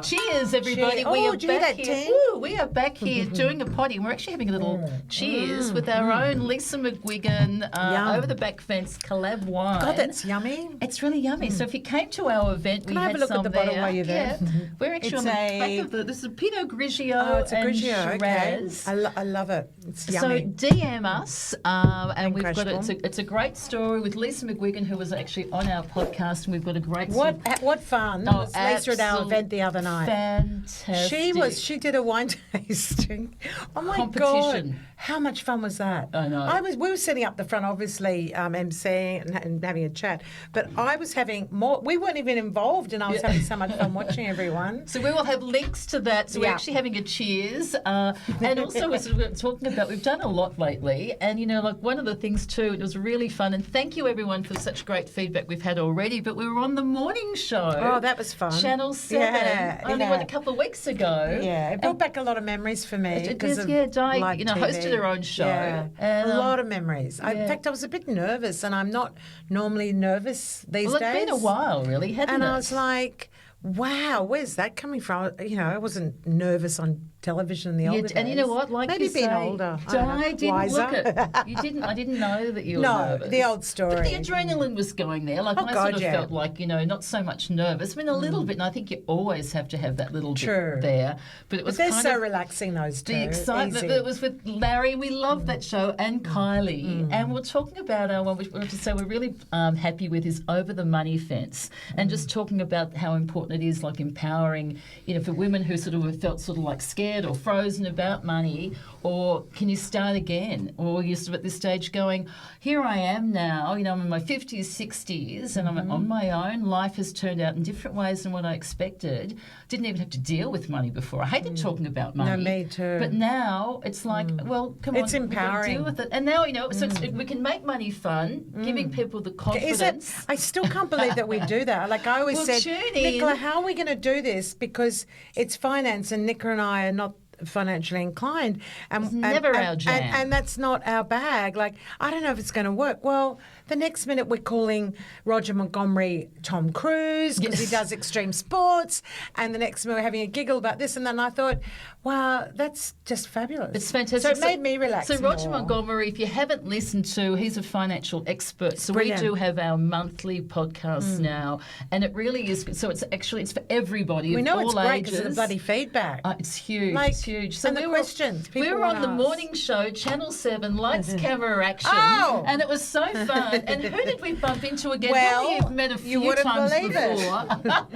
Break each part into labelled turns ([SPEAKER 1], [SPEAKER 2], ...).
[SPEAKER 1] Cheers, everybody.
[SPEAKER 2] Cheers.
[SPEAKER 1] We
[SPEAKER 2] Oh,
[SPEAKER 1] are
[SPEAKER 2] do you hear
[SPEAKER 1] back
[SPEAKER 2] that
[SPEAKER 1] here.
[SPEAKER 2] ting?
[SPEAKER 1] Woo, we are back here doing a potty, and we're actually having a little cheers with our own Lisa McGuigan over the back fence collab wine.
[SPEAKER 2] God, that's yummy.
[SPEAKER 1] It's really yummy. So if you came to our event,
[SPEAKER 2] Can
[SPEAKER 1] we
[SPEAKER 2] I have
[SPEAKER 1] had
[SPEAKER 2] a look
[SPEAKER 1] some
[SPEAKER 2] at the bottle
[SPEAKER 1] there.
[SPEAKER 2] while you're there?
[SPEAKER 1] Yeah. We're actually
[SPEAKER 2] It's
[SPEAKER 1] on the back
[SPEAKER 2] a-
[SPEAKER 1] of this is a Pinot Grigio
[SPEAKER 2] Oh, it's a
[SPEAKER 1] and
[SPEAKER 2] Grigio. Okay.
[SPEAKER 1] Shiraz.
[SPEAKER 2] I love it. It's
[SPEAKER 1] So
[SPEAKER 2] yummy.
[SPEAKER 1] DM us, and we've got
[SPEAKER 2] Crashable.
[SPEAKER 1] it's a great story with Lisa McGuigan, who was actually on our podcast, and we've got a great
[SPEAKER 2] What fun
[SPEAKER 1] Oh,
[SPEAKER 2] was Lisa at our event the other night.
[SPEAKER 1] Fantastic.
[SPEAKER 2] She did a wine tasting. Oh my
[SPEAKER 1] Competition.
[SPEAKER 2] God. How much fun was that?
[SPEAKER 1] I know.
[SPEAKER 2] We were sitting up the front, obviously, emceeing and having a chat. But I was having more. We weren't even involved, and I was having so much fun watching everyone.
[SPEAKER 1] So we will have links to that. So we're
[SPEAKER 2] Yeah.
[SPEAKER 1] actually having a cheers. And also we're talking about, we've done a lot lately. And, like one of the things too, it was really fun. And thank you everyone for such great feedback we've had already. But we were on the morning show.
[SPEAKER 2] Oh, that was fun.
[SPEAKER 1] Channel 7.
[SPEAKER 2] Yeah,
[SPEAKER 1] only
[SPEAKER 2] yeah.
[SPEAKER 1] a couple of weeks ago.
[SPEAKER 2] Yeah, it brought back a lot of memories for me.
[SPEAKER 1] Di
[SPEAKER 2] live
[SPEAKER 1] hosted
[SPEAKER 2] TV.
[SPEAKER 1] her own show.
[SPEAKER 2] Yeah,
[SPEAKER 1] And,
[SPEAKER 2] a lot of memories. In
[SPEAKER 1] yeah.
[SPEAKER 2] fact, I was a bit nervous, and I'm not normally nervous these
[SPEAKER 1] Well,
[SPEAKER 2] days.
[SPEAKER 1] it's been a while, really, hasn't
[SPEAKER 2] And
[SPEAKER 1] it?
[SPEAKER 2] I was like, wow, where's that coming from? I wasn't nervous on television in the older days.
[SPEAKER 1] And you know what? Like
[SPEAKER 2] maybe
[SPEAKER 1] you
[SPEAKER 2] being
[SPEAKER 1] say,
[SPEAKER 2] older. I don't know,
[SPEAKER 1] I didn't
[SPEAKER 2] wiser.
[SPEAKER 1] look it. You didn't. I didn't know that you were
[SPEAKER 2] No,
[SPEAKER 1] nervous.
[SPEAKER 2] the old story.
[SPEAKER 1] But the adrenaline was going there. Like
[SPEAKER 2] Oh,
[SPEAKER 1] I
[SPEAKER 2] God,
[SPEAKER 1] sort of
[SPEAKER 2] yeah.
[SPEAKER 1] felt like, not so much nervous. I mean, a little bit. And I think you always have to have that little
[SPEAKER 2] True.
[SPEAKER 1] bit there. But it was
[SPEAKER 2] But they're
[SPEAKER 1] kind
[SPEAKER 2] so
[SPEAKER 1] of
[SPEAKER 2] relaxing, those two.
[SPEAKER 1] the excitement
[SPEAKER 2] Easy.
[SPEAKER 1] that was with Larry. We love that show, and Kylie. And we're talking about our one, which we have to say we're really happy with, is Over the Money Fence, and just talking about how important it is, like empowering, for women who sort of felt sort of like scared or frozen about money, or can you start again? Or you're sort of at this stage going, here I am now, I'm in my 50s, 60s, and I'm on my own. Life has turned out in different ways than what I expected. Didn't even have to deal with money before. I hated talking about money.
[SPEAKER 2] No, me too.
[SPEAKER 1] But now it's like, well, come on.
[SPEAKER 2] It's
[SPEAKER 1] we've got to
[SPEAKER 2] empowering.
[SPEAKER 1] deal with it. And now, so we can make money fun, giving people the confidence.
[SPEAKER 2] I still can't believe that we do that. Like I always
[SPEAKER 1] Well,
[SPEAKER 2] said,
[SPEAKER 1] tune in.
[SPEAKER 2] Nicola, how are we going to do this? Because it's finance, and Nicola and I are not financially inclined.
[SPEAKER 1] It's never our jam.
[SPEAKER 2] And that's not our bag. Like, I don't know if it's going to work. Well, the next minute we're calling Roger Montgomery Tom Cruise because he does extreme sports. And the next minute we're having a giggle about this. And then I thought, wow, that's just fabulous.
[SPEAKER 1] It's fantastic.
[SPEAKER 2] So it made me relax
[SPEAKER 1] So Roger
[SPEAKER 2] more.
[SPEAKER 1] Montgomery, if you haven't listened to, he's a financial expert. So
[SPEAKER 2] Brilliant.
[SPEAKER 1] we do have our monthly podcast now, and it really is. So it's for everybody.
[SPEAKER 2] We know
[SPEAKER 1] of
[SPEAKER 2] it's
[SPEAKER 1] all
[SPEAKER 2] great because of the
[SPEAKER 1] ages.
[SPEAKER 2] bloody feedback.
[SPEAKER 1] It's huge.
[SPEAKER 2] Like,
[SPEAKER 1] it's huge.
[SPEAKER 2] and the
[SPEAKER 1] we were-
[SPEAKER 2] questions people
[SPEAKER 1] We were
[SPEAKER 2] want
[SPEAKER 1] on
[SPEAKER 2] to
[SPEAKER 1] the
[SPEAKER 2] ask.
[SPEAKER 1] morning show, Channel 7, lights, camera, action.
[SPEAKER 2] Oh!
[SPEAKER 1] And it was so fun. And who did we bump into again?
[SPEAKER 2] Well,
[SPEAKER 1] Who you've met a few
[SPEAKER 2] you wouldn't
[SPEAKER 1] times
[SPEAKER 2] believe it.
[SPEAKER 1] before.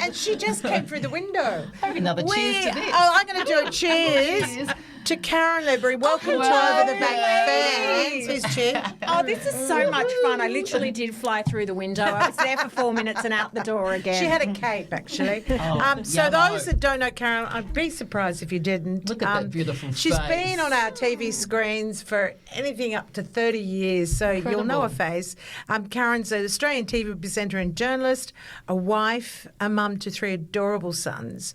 [SPEAKER 2] And she just came through the window.
[SPEAKER 1] Have another cheers to this.
[SPEAKER 2] Oh, I'm going to do a cheers to Karen Ledbury. Welcome to Over the Back Fence. Who's cheer?
[SPEAKER 3] Oh, this is so much fun. I literally did fly through the window. I was there for 4 minutes and out the door again.
[SPEAKER 2] She had a cape, actually. So
[SPEAKER 1] yummo.
[SPEAKER 2] those that don't know Karen, I'd be surprised if you didn't.
[SPEAKER 1] Look at that beautiful
[SPEAKER 2] She's
[SPEAKER 1] face.
[SPEAKER 2] been on our TV screens for anything up to 30 years, so you'll know her face. Karen's an Australian TV presenter and journalist, a wife, a mum to 3 adorable sons.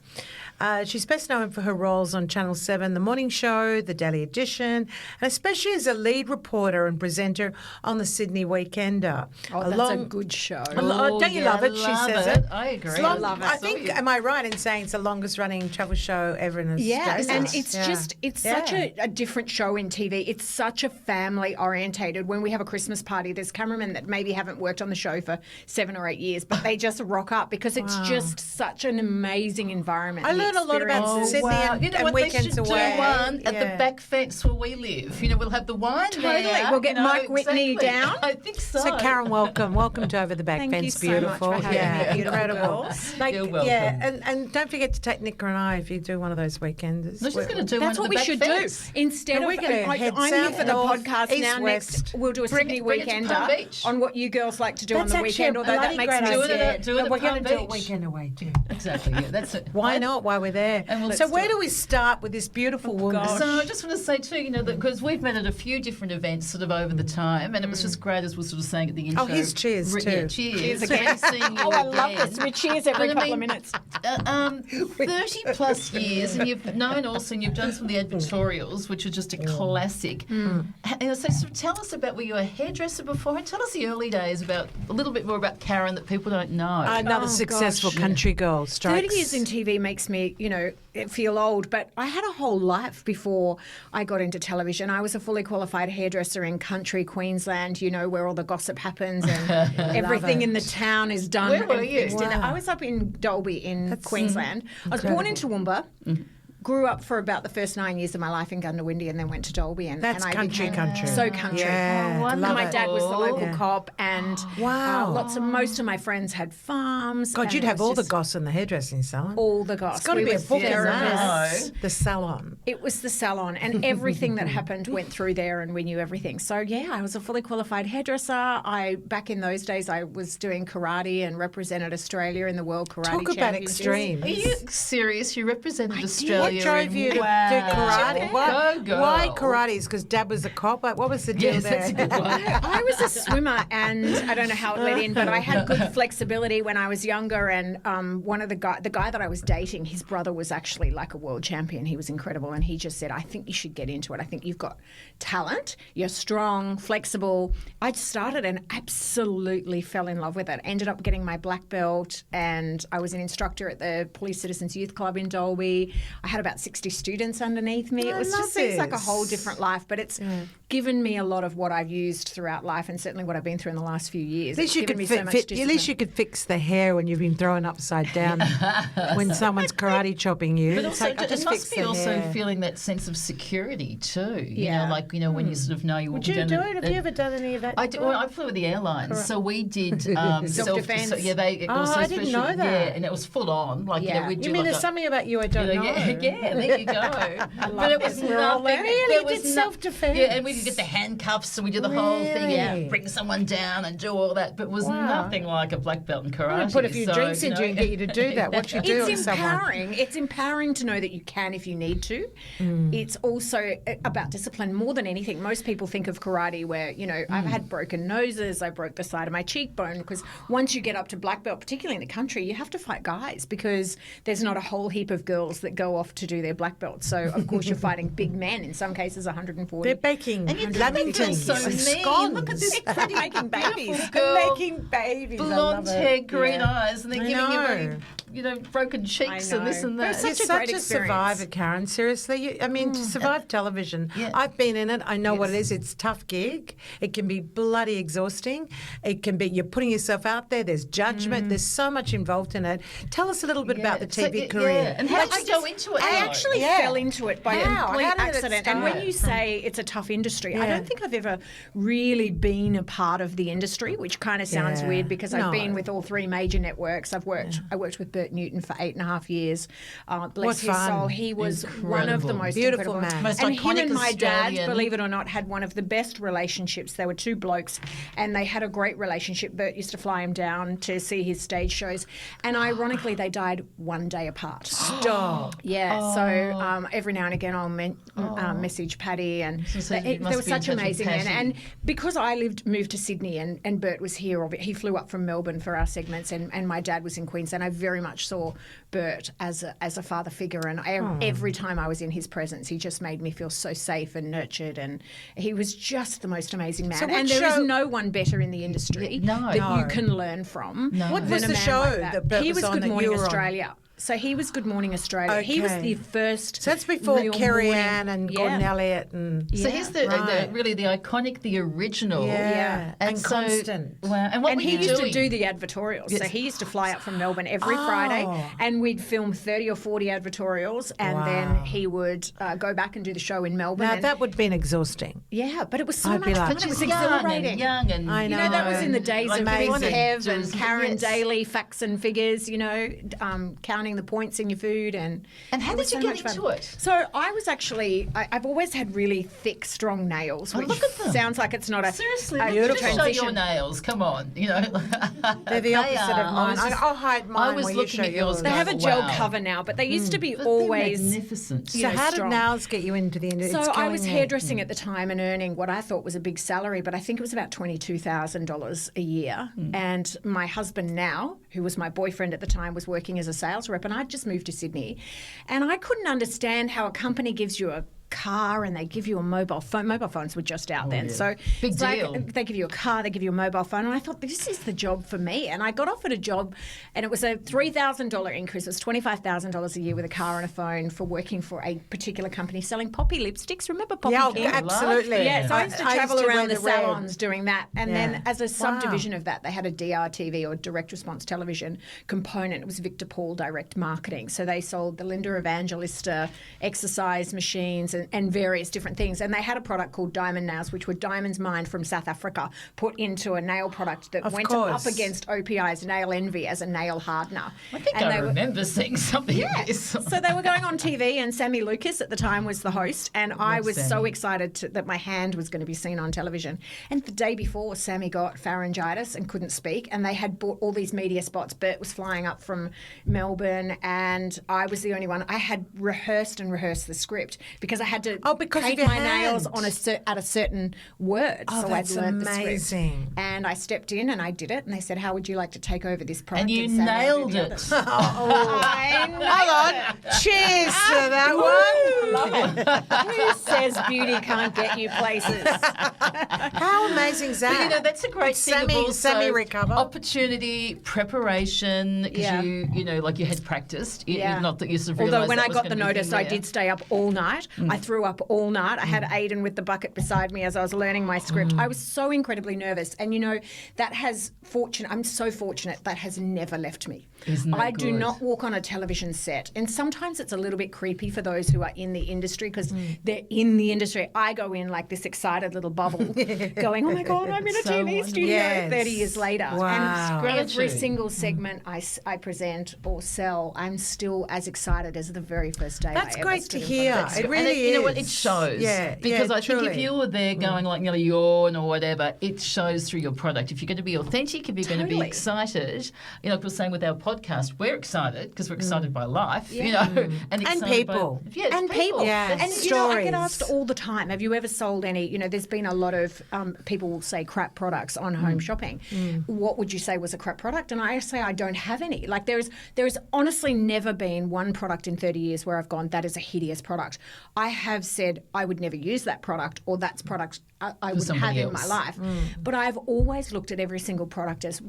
[SPEAKER 2] She's best known for her roles on Channel 7, The Morning Show, The Daily Edition, and especially as a lead reporter and presenter on the Sydney Weekender.
[SPEAKER 3] Oh, that's a good show.
[SPEAKER 2] Don't you love it? She
[SPEAKER 1] love
[SPEAKER 2] says
[SPEAKER 1] it.
[SPEAKER 2] it.
[SPEAKER 1] I agree.
[SPEAKER 2] It's long-
[SPEAKER 3] I love it.
[SPEAKER 2] I think, am I right in saying it's the longest running travel show ever in Australia?
[SPEAKER 3] Yeah, and it's
[SPEAKER 2] Yeah.
[SPEAKER 3] just, it's such a different show in TV. It's such a family orientated. When we have a Christmas party, there's cameramen that maybe haven't worked on the show for 7 or 8 years, but they just rock up because it's just such an amazing environment.
[SPEAKER 2] I learned a lot about
[SPEAKER 3] experiences.
[SPEAKER 2] Sydney and,
[SPEAKER 1] You know
[SPEAKER 2] and
[SPEAKER 1] what,
[SPEAKER 2] weekends
[SPEAKER 1] they should
[SPEAKER 2] away.
[SPEAKER 1] do one at
[SPEAKER 2] Yeah.
[SPEAKER 1] the back fence where we live. We'll have the wine
[SPEAKER 3] Totally.
[SPEAKER 1] there.
[SPEAKER 3] We'll get Mike Whitney down.
[SPEAKER 1] I think so.
[SPEAKER 2] So Karen, welcome to Over the Back
[SPEAKER 3] Thank
[SPEAKER 2] Fence.
[SPEAKER 3] you so
[SPEAKER 2] Beautiful,
[SPEAKER 3] much for having me.
[SPEAKER 2] incredible.
[SPEAKER 3] Girls.
[SPEAKER 2] Like,
[SPEAKER 1] You're welcome.
[SPEAKER 2] yeah, and don't forget to take Nicola and I if you do one of those weekends.
[SPEAKER 1] No, she's going to do
[SPEAKER 3] That's
[SPEAKER 1] one
[SPEAKER 3] what
[SPEAKER 1] at
[SPEAKER 3] we
[SPEAKER 1] the back
[SPEAKER 3] should
[SPEAKER 1] fence.
[SPEAKER 3] do. Instead
[SPEAKER 2] And
[SPEAKER 3] of,
[SPEAKER 2] we're gonna head
[SPEAKER 3] I'm here
[SPEAKER 2] south,
[SPEAKER 3] for the
[SPEAKER 2] north,
[SPEAKER 3] podcast
[SPEAKER 2] east,
[SPEAKER 3] now.
[SPEAKER 2] west.
[SPEAKER 3] Next, we'll do a
[SPEAKER 1] Bring
[SPEAKER 3] Sydney
[SPEAKER 1] it to Palm
[SPEAKER 3] Weekender
[SPEAKER 1] Beach.
[SPEAKER 3] on what you girls like to do
[SPEAKER 2] That's
[SPEAKER 3] on the
[SPEAKER 2] actually
[SPEAKER 3] weekend,
[SPEAKER 2] a
[SPEAKER 3] although that
[SPEAKER 2] bloody
[SPEAKER 3] makes
[SPEAKER 2] great
[SPEAKER 3] no
[SPEAKER 2] idea.
[SPEAKER 3] sense.
[SPEAKER 1] Do it at
[SPEAKER 2] But we're
[SPEAKER 1] Palm
[SPEAKER 2] going to do a
[SPEAKER 1] Beach.
[SPEAKER 2] weekend away too.
[SPEAKER 1] Exactly, yeah, that's it.
[SPEAKER 2] Why not while we're there?
[SPEAKER 1] And we'll-
[SPEAKER 2] So where do we start with this beautiful woman gosh.
[SPEAKER 1] So I just want to say too, that because we've met at a few different events sort of over the time, and it was just great as we're sort of saying at the intro.
[SPEAKER 2] Oh, here's cheers too.
[SPEAKER 1] Yeah, cheers.
[SPEAKER 3] again.
[SPEAKER 1] Seeing you
[SPEAKER 3] I love
[SPEAKER 1] again.
[SPEAKER 3] this. We cheers every couple of minutes.
[SPEAKER 1] 30 plus years, and you've known also, and you've done some of the advertorials, which are just a classic. And so sort of tell us about, were you a hairdresser before? And tell us the early days about, a little bit more about Karen that people don't know.
[SPEAKER 2] Another successful country girl. Strikes.
[SPEAKER 3] 30 years in TV makes me, feel old, but I had a whole life before I got into television. I was a fully qualified hairdresser in country Queensland, where all the gossip happens and everything in the town is done.
[SPEAKER 1] Where were you?
[SPEAKER 3] I was up in Dalby in Queensland. I was born in Toowoomba. Grew up for about the first 9 years of my life in Gundawindi and then went to Dalby. And
[SPEAKER 2] That's
[SPEAKER 3] I
[SPEAKER 2] country.
[SPEAKER 3] So country.
[SPEAKER 2] Yeah,
[SPEAKER 3] And
[SPEAKER 2] love
[SPEAKER 3] my
[SPEAKER 2] it.
[SPEAKER 3] dad was the local cop and
[SPEAKER 2] Wow.
[SPEAKER 3] most of my friends had farms.
[SPEAKER 2] God,
[SPEAKER 3] and
[SPEAKER 2] you'd
[SPEAKER 3] it
[SPEAKER 2] have
[SPEAKER 3] was
[SPEAKER 2] all the
[SPEAKER 3] just
[SPEAKER 2] goss in the hairdressing salon.
[SPEAKER 3] all the goss.
[SPEAKER 2] It's got to be a book in
[SPEAKER 3] therapists.
[SPEAKER 2] that. The salon.
[SPEAKER 3] It was the salon, and everything that happened went through there, and we knew everything. So yeah, I was a fully qualified hairdresser. Back in those days, I was doing karate and represented Australia in the World Karate
[SPEAKER 2] Talk about
[SPEAKER 3] Championships.
[SPEAKER 2] extreme.
[SPEAKER 1] Are you serious? You represented Australia.
[SPEAKER 2] What drove you to do karate?
[SPEAKER 1] Go, girl.
[SPEAKER 2] Why karate? Is because Dad was a cop? Like, what was the deal
[SPEAKER 1] Yes,
[SPEAKER 2] there?
[SPEAKER 1] that's a good one.
[SPEAKER 3] I was a swimmer, and I don't know how it led in, but I had good flexibility when I was younger. And one of the guy that I was dating, his brother was actually like a world champion. He was incredible, and he just said, "I think you should get into it. I think you've got talent. You're strong, flexible." I started and absolutely fell in love with it. Ended up getting my black belt, and I was an instructor at the Police Citizens Youth Club in Dalby. I had about 60 students underneath me. It was just seems like a whole different life, but it's given me a lot of what I've used throughout life, and certainly what I've been through in the last few years.
[SPEAKER 2] At least you could at least you could fix the hair when you've been thrown upside down when someone's karate chopping you.
[SPEAKER 1] But
[SPEAKER 2] It's
[SPEAKER 1] also,
[SPEAKER 2] like, I
[SPEAKER 1] it
[SPEAKER 2] just
[SPEAKER 1] must
[SPEAKER 2] fix
[SPEAKER 1] be
[SPEAKER 2] the
[SPEAKER 1] also
[SPEAKER 2] hair.
[SPEAKER 1] feeling that sense of security too.
[SPEAKER 3] Yeah.
[SPEAKER 1] When you sort of know you will
[SPEAKER 2] Would
[SPEAKER 1] be
[SPEAKER 2] you
[SPEAKER 1] done
[SPEAKER 2] do it? Have you ever done any of that?
[SPEAKER 1] I do. Well, I flew with the airlines, so we did
[SPEAKER 3] Self-defense.
[SPEAKER 1] It was
[SPEAKER 2] I didn't know that.
[SPEAKER 1] Yeah, and it was full on. We'd do
[SPEAKER 2] You mean
[SPEAKER 1] like
[SPEAKER 2] there's something about you I don't know?
[SPEAKER 1] Yeah, there you go. But it was
[SPEAKER 3] We're all
[SPEAKER 1] nothing.
[SPEAKER 3] learning.
[SPEAKER 2] Really?
[SPEAKER 1] There
[SPEAKER 2] You
[SPEAKER 1] was
[SPEAKER 2] did self-defense?
[SPEAKER 1] Yeah, and we could get the handcuffs, and we did the whole thing,
[SPEAKER 2] Really?
[SPEAKER 1] bring someone down and do all that. But it was nothing like a black belt in karate.
[SPEAKER 2] Put a few
[SPEAKER 1] so,
[SPEAKER 2] drinks into you and get you to do that. What you do
[SPEAKER 3] It's
[SPEAKER 2] with someone.
[SPEAKER 3] empowering. It's empowering to know that you can if you need to. It's also about discipline more than anything. Most people think of karate where, I've had broken noses, I broke the side of my cheekbone, because once you get up to black belt, particularly in the country, you have to fight guys because there's not a whole heap of girls that go off to do their black belt. So, of course, you're fighting big men, in some cases 140.
[SPEAKER 2] They're baking
[SPEAKER 1] And you think they feel so mean. Look at this pretty
[SPEAKER 3] making babies.
[SPEAKER 1] beautiful girl,
[SPEAKER 2] Making babies.
[SPEAKER 1] blonde hair, green eyes, and they're
[SPEAKER 2] I
[SPEAKER 1] giving you
[SPEAKER 2] know.
[SPEAKER 1] very, broken cheeks and this and
[SPEAKER 3] But
[SPEAKER 1] that.
[SPEAKER 3] it's
[SPEAKER 2] You're
[SPEAKER 3] such a
[SPEAKER 2] such
[SPEAKER 3] great
[SPEAKER 2] a
[SPEAKER 3] experience.
[SPEAKER 2] survivor, Karen. Seriously, to survive television,
[SPEAKER 1] Yeah.
[SPEAKER 2] I've been in it. I know what it is. It's a tough gig. It can be bloody exhausting. It can be you're putting yourself out there. There's judgment. There's so much involved in it. Tell us a little bit about the TV career.
[SPEAKER 1] Yeah. And how did you go into it?
[SPEAKER 3] I
[SPEAKER 1] though?
[SPEAKER 3] actually
[SPEAKER 2] Yeah.
[SPEAKER 3] fell into it by
[SPEAKER 2] How?
[SPEAKER 3] complete
[SPEAKER 2] How did it
[SPEAKER 3] accident. And when
[SPEAKER 2] start?
[SPEAKER 3] you say it's a tough industry, I
[SPEAKER 2] Yeah.
[SPEAKER 3] don't think I've ever really been a part of the industry, which kind of sounds
[SPEAKER 2] Yeah.
[SPEAKER 3] weird because I've
[SPEAKER 2] No.
[SPEAKER 3] been with all three major networks. I worked with Bert Newton for 8.5 years. Bless
[SPEAKER 2] What
[SPEAKER 3] his
[SPEAKER 2] fun.
[SPEAKER 3] soul. He was one of the
[SPEAKER 1] Incredible.
[SPEAKER 3] most
[SPEAKER 2] Beautiful
[SPEAKER 3] incredible.
[SPEAKER 2] man.
[SPEAKER 1] Most
[SPEAKER 3] And him
[SPEAKER 1] iconic
[SPEAKER 3] and my dad,
[SPEAKER 1] Australian.
[SPEAKER 3] believe it or not, had one of the best relationships. They were two blokes and they had a great relationship. Bert used to fly him down to see his stage shows. And ironically, they died one day apart.
[SPEAKER 2] Stop.
[SPEAKER 3] Yeah, so every now and again I'll message Paddy, and
[SPEAKER 1] So you
[SPEAKER 3] they
[SPEAKER 1] must
[SPEAKER 3] were
[SPEAKER 1] be in
[SPEAKER 3] such
[SPEAKER 1] touch with
[SPEAKER 3] amazing men.
[SPEAKER 1] Patty.
[SPEAKER 3] And because I moved to Sydney and Bert was here, he flew up from Melbourne for our segments, and my dad was in Queensland. I very much saw Bert as a father figure, and every time I was in his presence, he just made me feel so safe and nurtured, and he was just the most amazing man.
[SPEAKER 2] So what
[SPEAKER 3] and there is
[SPEAKER 2] show-
[SPEAKER 3] no one better in the industry
[SPEAKER 1] No.
[SPEAKER 3] that you can learn from.
[SPEAKER 2] What
[SPEAKER 3] than
[SPEAKER 2] was
[SPEAKER 3] a
[SPEAKER 2] the
[SPEAKER 3] man
[SPEAKER 2] show
[SPEAKER 3] like
[SPEAKER 2] that Bert
[SPEAKER 3] he
[SPEAKER 2] was
[SPEAKER 3] was
[SPEAKER 2] on
[SPEAKER 3] Good
[SPEAKER 2] that
[SPEAKER 3] Morning
[SPEAKER 2] you were on?
[SPEAKER 3] Australia. So he was Good Morning Australia. He was
[SPEAKER 2] Okay.
[SPEAKER 3] the first.
[SPEAKER 2] So that's before
[SPEAKER 3] real
[SPEAKER 2] Kerry
[SPEAKER 3] morning-
[SPEAKER 2] Ann and
[SPEAKER 3] Yeah.
[SPEAKER 2] Gordon Elliott and
[SPEAKER 1] So he's the
[SPEAKER 2] right.
[SPEAKER 1] really the iconic, the original.
[SPEAKER 2] Yeah. And
[SPEAKER 1] so,
[SPEAKER 2] constant.
[SPEAKER 1] Wow. And what
[SPEAKER 3] And
[SPEAKER 1] were
[SPEAKER 3] he
[SPEAKER 1] you
[SPEAKER 3] used
[SPEAKER 1] doing?
[SPEAKER 3] to do the advertorials. So he used to fly up from Melbourne every Friday, and we'd film 30 or 40 advertorials, and then he would go back and do the show in Melbourne.
[SPEAKER 2] Now
[SPEAKER 3] and
[SPEAKER 2] that would have been exhausting.
[SPEAKER 3] yeah, but it was so
[SPEAKER 2] I'd be
[SPEAKER 3] much
[SPEAKER 2] like-
[SPEAKER 3] fun.
[SPEAKER 1] But
[SPEAKER 3] It was
[SPEAKER 1] young
[SPEAKER 3] exhilarating.
[SPEAKER 1] and
[SPEAKER 2] I
[SPEAKER 3] You know, that was in the days of
[SPEAKER 2] Amazing.
[SPEAKER 3] Kev and
[SPEAKER 1] Yes.
[SPEAKER 3] Karen Daly, facts and figures, counting counting the points in your food. And
[SPEAKER 1] how
[SPEAKER 3] it was
[SPEAKER 1] did you
[SPEAKER 3] so
[SPEAKER 1] get
[SPEAKER 3] much
[SPEAKER 1] into
[SPEAKER 3] fun.
[SPEAKER 1] it?
[SPEAKER 3] So I was actually, I've always had really thick, strong nails, which
[SPEAKER 1] look at them.
[SPEAKER 3] sounds like it's not a
[SPEAKER 1] Seriously,
[SPEAKER 3] a
[SPEAKER 1] just show
[SPEAKER 3] transition.
[SPEAKER 1] your nails. Come on, you know.
[SPEAKER 2] They're the opposite of mine. I'll hide mine.
[SPEAKER 1] I was
[SPEAKER 2] while
[SPEAKER 1] looking
[SPEAKER 2] you show
[SPEAKER 1] at yours.
[SPEAKER 3] They have a gel
[SPEAKER 1] Wow.
[SPEAKER 3] cover now, but they used to be
[SPEAKER 1] But
[SPEAKER 3] always
[SPEAKER 1] they're magnificent.
[SPEAKER 2] So how did nails get you into the industry?
[SPEAKER 3] So I was hairdressing at the time and earning what I thought was a big salary, but I think it was about $22,000 a year. And my husband now, who was my boyfriend at the time, was working as a sales rep, and I'd just moved to Sydney. And I couldn't understand how a company gives you a car and they give you a mobile phone. Mobile phones were just out then.
[SPEAKER 1] Yeah.
[SPEAKER 3] So
[SPEAKER 1] Big
[SPEAKER 3] it's like
[SPEAKER 1] deal.
[SPEAKER 3] they give you a car, they give you a mobile phone. And I thought, this is the job for me. And I got offered a job, and it was a $3,000 increase. It was $25,000 a year with a car and a phone for working for a particular company selling poppy lipsticks. Remember Poppy King?
[SPEAKER 2] Absolutely.
[SPEAKER 3] Yeah, so I used to travel
[SPEAKER 2] wear
[SPEAKER 3] around the
[SPEAKER 2] red.
[SPEAKER 3] salons doing that. And then
[SPEAKER 2] Yeah.
[SPEAKER 3] as a subdivision of that, they had a DRTV or direct response television component. It was Victor Paul Direct Marketing. So they sold the Linda Evangelista exercise machines and various different things. And they had a product called Diamond Nails, which were diamonds mined from South Africa, put into a nail product that went up against OPI's Nail Envy as a nail hardener.
[SPEAKER 1] I think I remember seeing something like this.
[SPEAKER 3] So they were going on TV, and Sammy Lucas at the time was the host, and I was so excited that my hand was going to be seen on television. And the day before, Sammy got pharyngitis and couldn't speak, and they had bought all these media spots. Bert was flying up from Melbourne, and I was the only one. I had rehearsed the script because I had to paint my nails on at a certain word.
[SPEAKER 2] Oh,
[SPEAKER 3] so
[SPEAKER 2] that's
[SPEAKER 3] I'd learned
[SPEAKER 2] amazing.
[SPEAKER 3] the script. And I stepped in and I did it, and they said, how would you like to take over this project?
[SPEAKER 1] And you
[SPEAKER 3] Sammy, I'll do
[SPEAKER 1] nailed
[SPEAKER 3] the
[SPEAKER 1] it.
[SPEAKER 3] others. I nailed
[SPEAKER 2] Hold on. Cheers to that one.
[SPEAKER 3] Who says beauty can't get you places?
[SPEAKER 2] How amazing is that?
[SPEAKER 1] But, you know, that's a great thing of also
[SPEAKER 2] semi-recover.
[SPEAKER 1] opportunity, preparation, because
[SPEAKER 3] Yeah.
[SPEAKER 1] you know, like you had practiced.
[SPEAKER 3] Yeah.
[SPEAKER 1] Not that you sort of
[SPEAKER 3] Although
[SPEAKER 1] realised
[SPEAKER 3] when
[SPEAKER 1] that
[SPEAKER 3] I
[SPEAKER 1] was
[SPEAKER 3] got
[SPEAKER 1] gonna
[SPEAKER 3] the
[SPEAKER 1] be
[SPEAKER 3] notice,
[SPEAKER 1] there.
[SPEAKER 3] I did stay up all night. I threw up all night. I had Aidan with the bucket beside me as I was learning my script. I was so incredibly nervous. And, you know, I'm so fortunate that has never left me.
[SPEAKER 1] Isn't that
[SPEAKER 3] I do
[SPEAKER 1] good?
[SPEAKER 3] not walk on a television set. And sometimes it's a little bit creepy for those who are in the industry because they're in the industry. I go in like this excited little bubble going, oh my God, I'm in a
[SPEAKER 1] So
[SPEAKER 3] TV
[SPEAKER 1] wonderful.
[SPEAKER 3] studio
[SPEAKER 2] Yes.
[SPEAKER 3] 30 years later.
[SPEAKER 2] Wow.
[SPEAKER 3] And every
[SPEAKER 1] Gratitude.
[SPEAKER 3] single segment I present or sell, I'm still as excited as the very first day.
[SPEAKER 2] That's
[SPEAKER 3] I ever
[SPEAKER 2] great
[SPEAKER 3] stood
[SPEAKER 2] to
[SPEAKER 3] in front
[SPEAKER 2] hear.
[SPEAKER 3] of that
[SPEAKER 2] It
[SPEAKER 3] screen.
[SPEAKER 2] really
[SPEAKER 1] You know what?
[SPEAKER 2] is.
[SPEAKER 1] It shows.
[SPEAKER 2] Yeah,
[SPEAKER 1] Because I think
[SPEAKER 2] truly.
[SPEAKER 1] if you were there going like, you know, yawn or whatever, it shows through your product. If you're going to be authentic, if you're going to be
[SPEAKER 3] Totally.
[SPEAKER 1] excited, you know, like we're saying with our podcast, we're excited because we're excited by life, you know, and excited
[SPEAKER 2] people.
[SPEAKER 1] By, yes,
[SPEAKER 3] And people.
[SPEAKER 2] Yeah.
[SPEAKER 3] And, you know, I get
[SPEAKER 2] Stories.
[SPEAKER 3] asked all the time, have you ever sold any, you know, there's been a lot of people will say crap products on home shopping. What would you say was a crap product? And I say I don't have any. Like there is honestly never been one product in 30 years where I've gone, that is a hideous product. I have said I would never use that product or that's product I wouldn't have
[SPEAKER 1] somebody
[SPEAKER 3] in my
[SPEAKER 1] else.
[SPEAKER 3] life. But I've always looked at every single product as,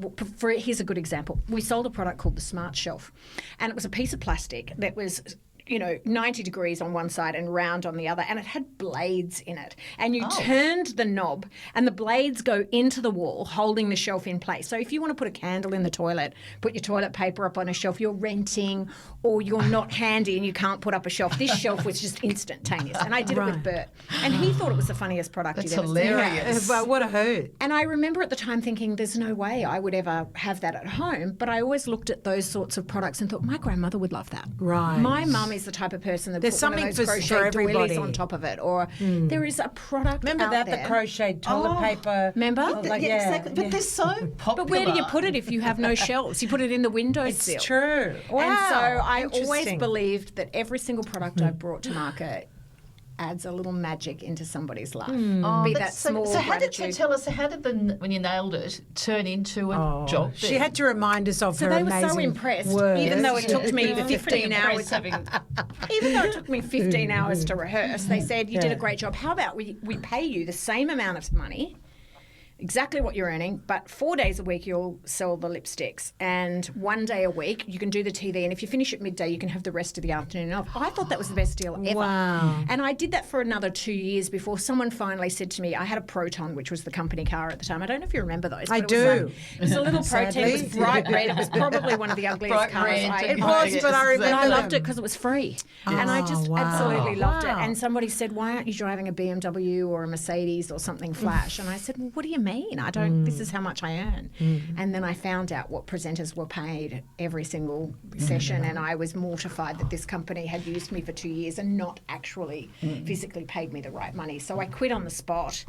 [SPEAKER 3] here's a good example. We sold a product called the Smart Shelf, and it was a piece of plastic that was, you know, 90 degrees on one side and round on the other, and it had blades in it. And you turned the knob and the blades go into the wall, holding the shelf in place. So if you want to put a candle in the toilet, put your toilet paper up on a shelf, you're renting or you're not handy and you can't put up a shelf. This shelf was just instantaneous. And I did it with Bert. And he thought it was the funniest product
[SPEAKER 1] That's
[SPEAKER 3] he'd ever
[SPEAKER 1] hilarious.
[SPEAKER 3] seen.
[SPEAKER 2] But what a hoot.
[SPEAKER 3] And I remember at the time thinking, there's no way I would ever have that at home. But I always looked at those sorts of products and thought, my grandmother would love that.
[SPEAKER 2] Right.
[SPEAKER 3] My mum is the type of person that
[SPEAKER 2] There's
[SPEAKER 3] put one of
[SPEAKER 2] something
[SPEAKER 3] those
[SPEAKER 2] for
[SPEAKER 3] crochet
[SPEAKER 2] everybody.
[SPEAKER 3] doilies on top of it. Or there is a product
[SPEAKER 2] Remember
[SPEAKER 3] out
[SPEAKER 2] that,
[SPEAKER 3] there.
[SPEAKER 2] the crocheted toilet paper?
[SPEAKER 3] Remember?
[SPEAKER 2] Oh, like,
[SPEAKER 1] yeah, exactly. But they're so popular.
[SPEAKER 3] But where do you put it if you have no shelves? You put it in the windowsill.
[SPEAKER 2] It's true. Wow.
[SPEAKER 3] And so I always
[SPEAKER 2] Interesting.
[SPEAKER 3] believed that every single product I've brought to market adds a little magic into somebody's life.
[SPEAKER 1] Oh,
[SPEAKER 3] Be that
[SPEAKER 1] that's
[SPEAKER 3] small
[SPEAKER 1] so how did
[SPEAKER 3] gratitude.
[SPEAKER 1] tell us? How did when you nailed it turn into a job?
[SPEAKER 2] She had to remind us of
[SPEAKER 3] So
[SPEAKER 2] her
[SPEAKER 3] they were
[SPEAKER 2] amazing
[SPEAKER 3] so impressed,
[SPEAKER 2] words.
[SPEAKER 3] even though it took me
[SPEAKER 1] Yeah.
[SPEAKER 3] 15 hours.
[SPEAKER 1] Having,
[SPEAKER 3] Even though it took me 15 hours to rehearse, they said, you did a great job. How about we pay you the same amount of money, exactly what you're earning, but 4 days a week you'll sell the lipsticks, and 1 day a week you can do the TV, and if you finish at midday you can have the rest of the afternoon off. I thought that was the best deal ever.
[SPEAKER 2] Wow.
[SPEAKER 3] And I did that for another 2 years before someone finally said to me, I had a Proton, which was the company car at the time. I don't know if you remember those.
[SPEAKER 2] I
[SPEAKER 3] but it was
[SPEAKER 2] do.
[SPEAKER 3] like- it was a little Proton. It was
[SPEAKER 2] Sadly.
[SPEAKER 3] bright red. It was probably one of the ugliest
[SPEAKER 1] Bright
[SPEAKER 3] cars
[SPEAKER 1] red.
[SPEAKER 3] I
[SPEAKER 1] It
[SPEAKER 3] ever
[SPEAKER 2] was,
[SPEAKER 1] Yes,
[SPEAKER 2] but I remember
[SPEAKER 3] and I loved
[SPEAKER 2] them.
[SPEAKER 3] it because it was free. And I just
[SPEAKER 2] wow.
[SPEAKER 3] absolutely loved it.
[SPEAKER 2] Wow.
[SPEAKER 3] And somebody said, why aren't you driving a BMW or a Mercedes or something flash? And I said, well, what do you mean? mean? I don't. This is how much I earn. And then I found out what presenters were paid every single session, and I was mortified that this company had used me for 2 years and not actually physically paid me the right money. So I quit on the spot.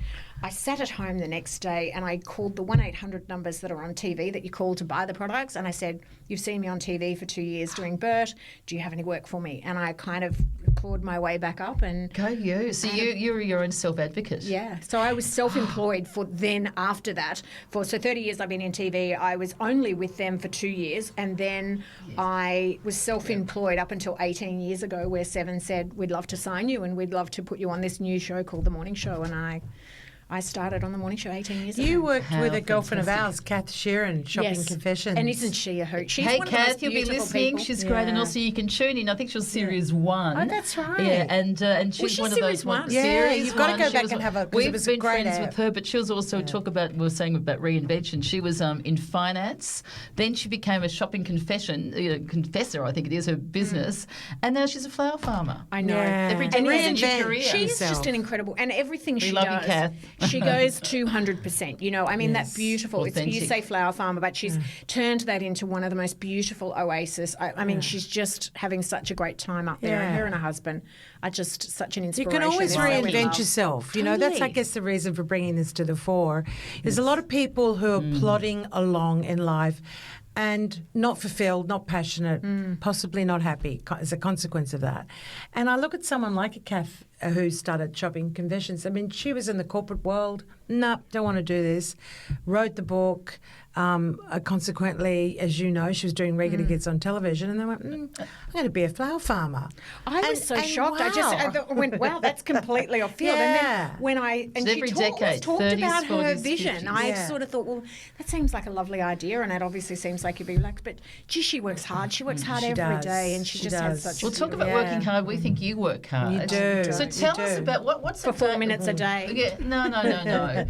[SPEAKER 3] I sat at home the next day and I called the 1-800 numbers that are on TV that you call to buy the products, and I said, "You've seen me on TV for 2 years doing Bert. Do you have any work for me?" And I kind of clawed my way back up. And
[SPEAKER 1] Go you. So you're your own self-advocate.
[SPEAKER 3] yeah. So I was self-employed for then after that. So 30 years I've been in TV. I was only with them for 2 years, and then I was self-employed up until 18 years ago, where Seven said, "We'd love to sign you and we'd love to put you on this new show called The Morning Show." And I started on The Morning Show 18 years ago.
[SPEAKER 2] You worked
[SPEAKER 1] How
[SPEAKER 2] with a girlfriend of
[SPEAKER 1] fantastic.
[SPEAKER 2] ours, Kath Sheeran, Shopping
[SPEAKER 3] Yes.
[SPEAKER 2] Confessions.
[SPEAKER 3] And isn't she a hoot? She's
[SPEAKER 1] Hey,
[SPEAKER 3] one of the most
[SPEAKER 1] Kath, you'll be
[SPEAKER 3] beautiful
[SPEAKER 1] listening.
[SPEAKER 3] people.
[SPEAKER 1] She's great, and
[SPEAKER 2] Yeah.
[SPEAKER 1] also you can tune in. I think she was Series 1.
[SPEAKER 2] Oh, that's right.
[SPEAKER 1] Yeah, and she's
[SPEAKER 3] she
[SPEAKER 1] one of
[SPEAKER 3] Series
[SPEAKER 1] those
[SPEAKER 3] one?
[SPEAKER 2] Yeah,
[SPEAKER 1] Series
[SPEAKER 2] you've gotta
[SPEAKER 1] 1.
[SPEAKER 2] go
[SPEAKER 1] She
[SPEAKER 2] back
[SPEAKER 1] was
[SPEAKER 2] and have a- 'cause it
[SPEAKER 1] We've
[SPEAKER 2] was a
[SPEAKER 1] been
[SPEAKER 2] great
[SPEAKER 1] friends
[SPEAKER 2] app.
[SPEAKER 1] with her, but she was also we were saying about reinvention. She was in finance. Then she became a shopping confessor, I think it is, her business, and now she's a flower farmer.
[SPEAKER 3] I know.
[SPEAKER 2] Yeah.
[SPEAKER 1] Every day
[SPEAKER 2] And
[SPEAKER 1] reinvent
[SPEAKER 2] reinvent
[SPEAKER 1] your career.
[SPEAKER 3] She's
[SPEAKER 2] yourself.
[SPEAKER 3] just an incredible, and everything she
[SPEAKER 1] love you,
[SPEAKER 3] does,
[SPEAKER 1] Kath.
[SPEAKER 3] she goes 200%. You know, I mean,
[SPEAKER 2] Yes.
[SPEAKER 3] that beautiful. It's, you
[SPEAKER 1] Authentic.
[SPEAKER 3] say flower farmer, but she's turned that into one of the most beautiful oasis. I mean, she's just having such a great time up there. And
[SPEAKER 2] Yeah.
[SPEAKER 3] her and her husband are just such an
[SPEAKER 2] You
[SPEAKER 3] inspiration.
[SPEAKER 2] can always
[SPEAKER 3] They're so in
[SPEAKER 2] reinvent
[SPEAKER 3] love.
[SPEAKER 2] yourself. You know, that's, I
[SPEAKER 3] Totally.
[SPEAKER 2] guess, the reason for bringing this to the fore. There's a lot of people who are plodding along in life and not fulfilled, not passionate, possibly not happy as a consequence of that. And I look at someone like a Kath who started Shopping Confessions. I mean, she was in the corporate world. No, don't want to do this. Wrote the book. Consequently, as you know, she was doing regular gigs on television, and they went, I'm going to be a flower farmer.
[SPEAKER 3] I was
[SPEAKER 2] And-
[SPEAKER 3] so
[SPEAKER 2] and
[SPEAKER 3] shocked. I went, wow, that's completely off field.
[SPEAKER 2] Yeah.
[SPEAKER 3] And then when she
[SPEAKER 1] every
[SPEAKER 3] talked
[SPEAKER 1] decade,
[SPEAKER 3] talked
[SPEAKER 1] 30s,
[SPEAKER 3] about her
[SPEAKER 1] 40s,
[SPEAKER 3] vision,
[SPEAKER 1] 50s.
[SPEAKER 3] I
[SPEAKER 2] Yeah.
[SPEAKER 3] sort of thought, well, that seems like a lovely idea, and it obviously seems like you'd be relaxed. But gee, she works hard. She works hard
[SPEAKER 2] She
[SPEAKER 3] every
[SPEAKER 2] does.
[SPEAKER 3] day, and she
[SPEAKER 2] She
[SPEAKER 3] just has
[SPEAKER 2] does.
[SPEAKER 3] such.
[SPEAKER 1] We'll
[SPEAKER 3] a
[SPEAKER 1] talk about
[SPEAKER 3] beautiful-
[SPEAKER 1] working hard. We think you work hard.
[SPEAKER 2] You do.
[SPEAKER 1] So
[SPEAKER 2] You
[SPEAKER 1] tell us
[SPEAKER 2] do.
[SPEAKER 1] about what's
[SPEAKER 3] for
[SPEAKER 1] a
[SPEAKER 3] 4 minutes a day.
[SPEAKER 1] Yeah, no.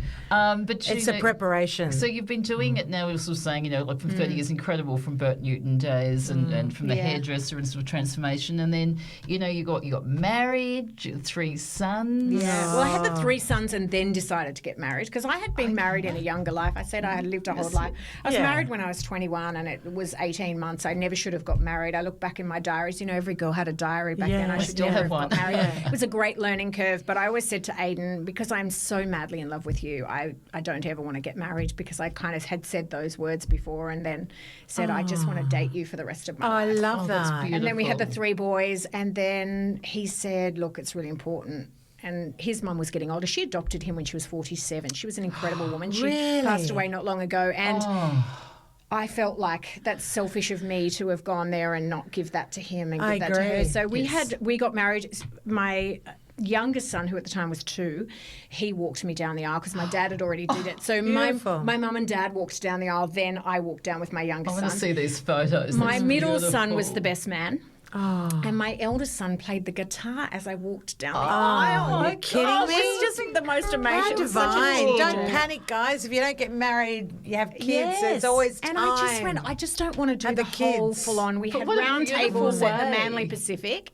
[SPEAKER 1] But
[SPEAKER 2] It's a preparation.
[SPEAKER 1] So you've been doing it now. We were sort of saying, like from 30 years, incredible from Bert Newton days, and from the
[SPEAKER 3] Yeah.
[SPEAKER 1] hairdresser and sort of transformation, and then you got married, 3 sons.
[SPEAKER 3] Yeah. Well, I had the 3 sons and then decided to get married because I had been married in a younger life. I said I had lived a whole life. I was
[SPEAKER 2] Yeah.
[SPEAKER 3] married when I was 21 and it was 18 months. I never should have got married. I look back in my diaries. You know, every girl had a diary back then.
[SPEAKER 2] Yeah.
[SPEAKER 3] I
[SPEAKER 2] I
[SPEAKER 3] should
[SPEAKER 1] still
[SPEAKER 3] never
[SPEAKER 1] have
[SPEAKER 3] have
[SPEAKER 1] one.
[SPEAKER 3] got married. It was a great learning curve, but I always said to Aidan, because I'm so madly in love with you, I don't ever want to get married because I kind of had said those words before and then said, I just want to date you for the rest of my
[SPEAKER 2] I
[SPEAKER 3] life.
[SPEAKER 2] love
[SPEAKER 1] that's
[SPEAKER 2] that.
[SPEAKER 1] beautiful.
[SPEAKER 3] And then we had the 3 boys, and then he said, look, it's really important. And his mum was getting older. She adopted him when she was 47. She was an incredible woman. She
[SPEAKER 2] Really?
[SPEAKER 3] passed away not long ago. And I felt like that's selfish of me to have gone there and not give that to him and give
[SPEAKER 2] I
[SPEAKER 3] that to her.
[SPEAKER 2] agree.
[SPEAKER 3] So we got married. My youngest son, who at the time was 2, he walked me down the aisle because my dad had already did it. So
[SPEAKER 2] beautiful.
[SPEAKER 3] my mum and dad walked down the aisle. Then I walked down with my
[SPEAKER 1] I
[SPEAKER 3] youngest
[SPEAKER 1] want to
[SPEAKER 3] son.
[SPEAKER 1] see these photos.
[SPEAKER 3] My
[SPEAKER 1] That's
[SPEAKER 3] middle
[SPEAKER 1] beautiful.
[SPEAKER 3] son was the best man.
[SPEAKER 2] Oh.
[SPEAKER 3] And my eldest son played the guitar as I walked down the
[SPEAKER 2] Oh,
[SPEAKER 3] aisle.
[SPEAKER 2] you're kidding me?
[SPEAKER 3] It's just the most amazing.
[SPEAKER 2] How
[SPEAKER 3] it was such a
[SPEAKER 2] divine.
[SPEAKER 3] tear.
[SPEAKER 2] Don't panic, guys. If you don't get married, you have kids.
[SPEAKER 3] Yes.
[SPEAKER 2] There's always time.
[SPEAKER 3] And I just went, I just don't want to do
[SPEAKER 2] And
[SPEAKER 3] the
[SPEAKER 2] the
[SPEAKER 3] whole
[SPEAKER 2] kids.
[SPEAKER 3] full on. We
[SPEAKER 1] But
[SPEAKER 3] had
[SPEAKER 1] what a
[SPEAKER 3] round
[SPEAKER 1] beautiful
[SPEAKER 3] tables at the
[SPEAKER 1] way.
[SPEAKER 3] Manly Pacific.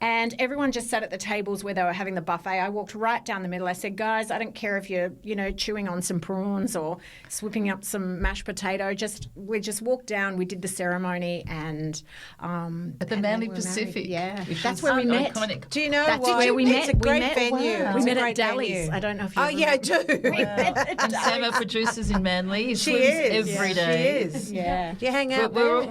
[SPEAKER 3] And everyone just sat at the tables where they were having the buffet. I walked right down the middle. I said, guys, I don't care if you're, chewing on some prawns or swipping up some mashed potato. We just walked down. We did the ceremony and
[SPEAKER 1] At the
[SPEAKER 3] and then
[SPEAKER 1] Manly
[SPEAKER 3] we were married.
[SPEAKER 1] Pacific.
[SPEAKER 3] Yeah,
[SPEAKER 1] which
[SPEAKER 3] that's
[SPEAKER 1] is
[SPEAKER 3] where we met.
[SPEAKER 1] iconic.
[SPEAKER 2] Do you know
[SPEAKER 3] That's
[SPEAKER 2] what?
[SPEAKER 3] where we met.
[SPEAKER 2] It's a
[SPEAKER 3] We
[SPEAKER 2] great
[SPEAKER 3] met-
[SPEAKER 2] venue.
[SPEAKER 1] Wow.
[SPEAKER 2] It's
[SPEAKER 3] We
[SPEAKER 2] a
[SPEAKER 3] met
[SPEAKER 2] great
[SPEAKER 3] at Dally's.
[SPEAKER 2] venue.
[SPEAKER 3] I don't know if you
[SPEAKER 2] Oh,
[SPEAKER 3] ever
[SPEAKER 2] yeah, I
[SPEAKER 3] met.
[SPEAKER 2] do.
[SPEAKER 3] We met at
[SPEAKER 1] And Sam, our
[SPEAKER 3] Dally's.
[SPEAKER 1] producers in Manly,
[SPEAKER 2] She
[SPEAKER 1] swims
[SPEAKER 2] is.
[SPEAKER 1] every
[SPEAKER 2] She
[SPEAKER 1] day.
[SPEAKER 2] is.
[SPEAKER 3] Yeah.
[SPEAKER 2] You hang
[SPEAKER 1] We're,
[SPEAKER 2] out
[SPEAKER 1] we're,
[SPEAKER 2] there.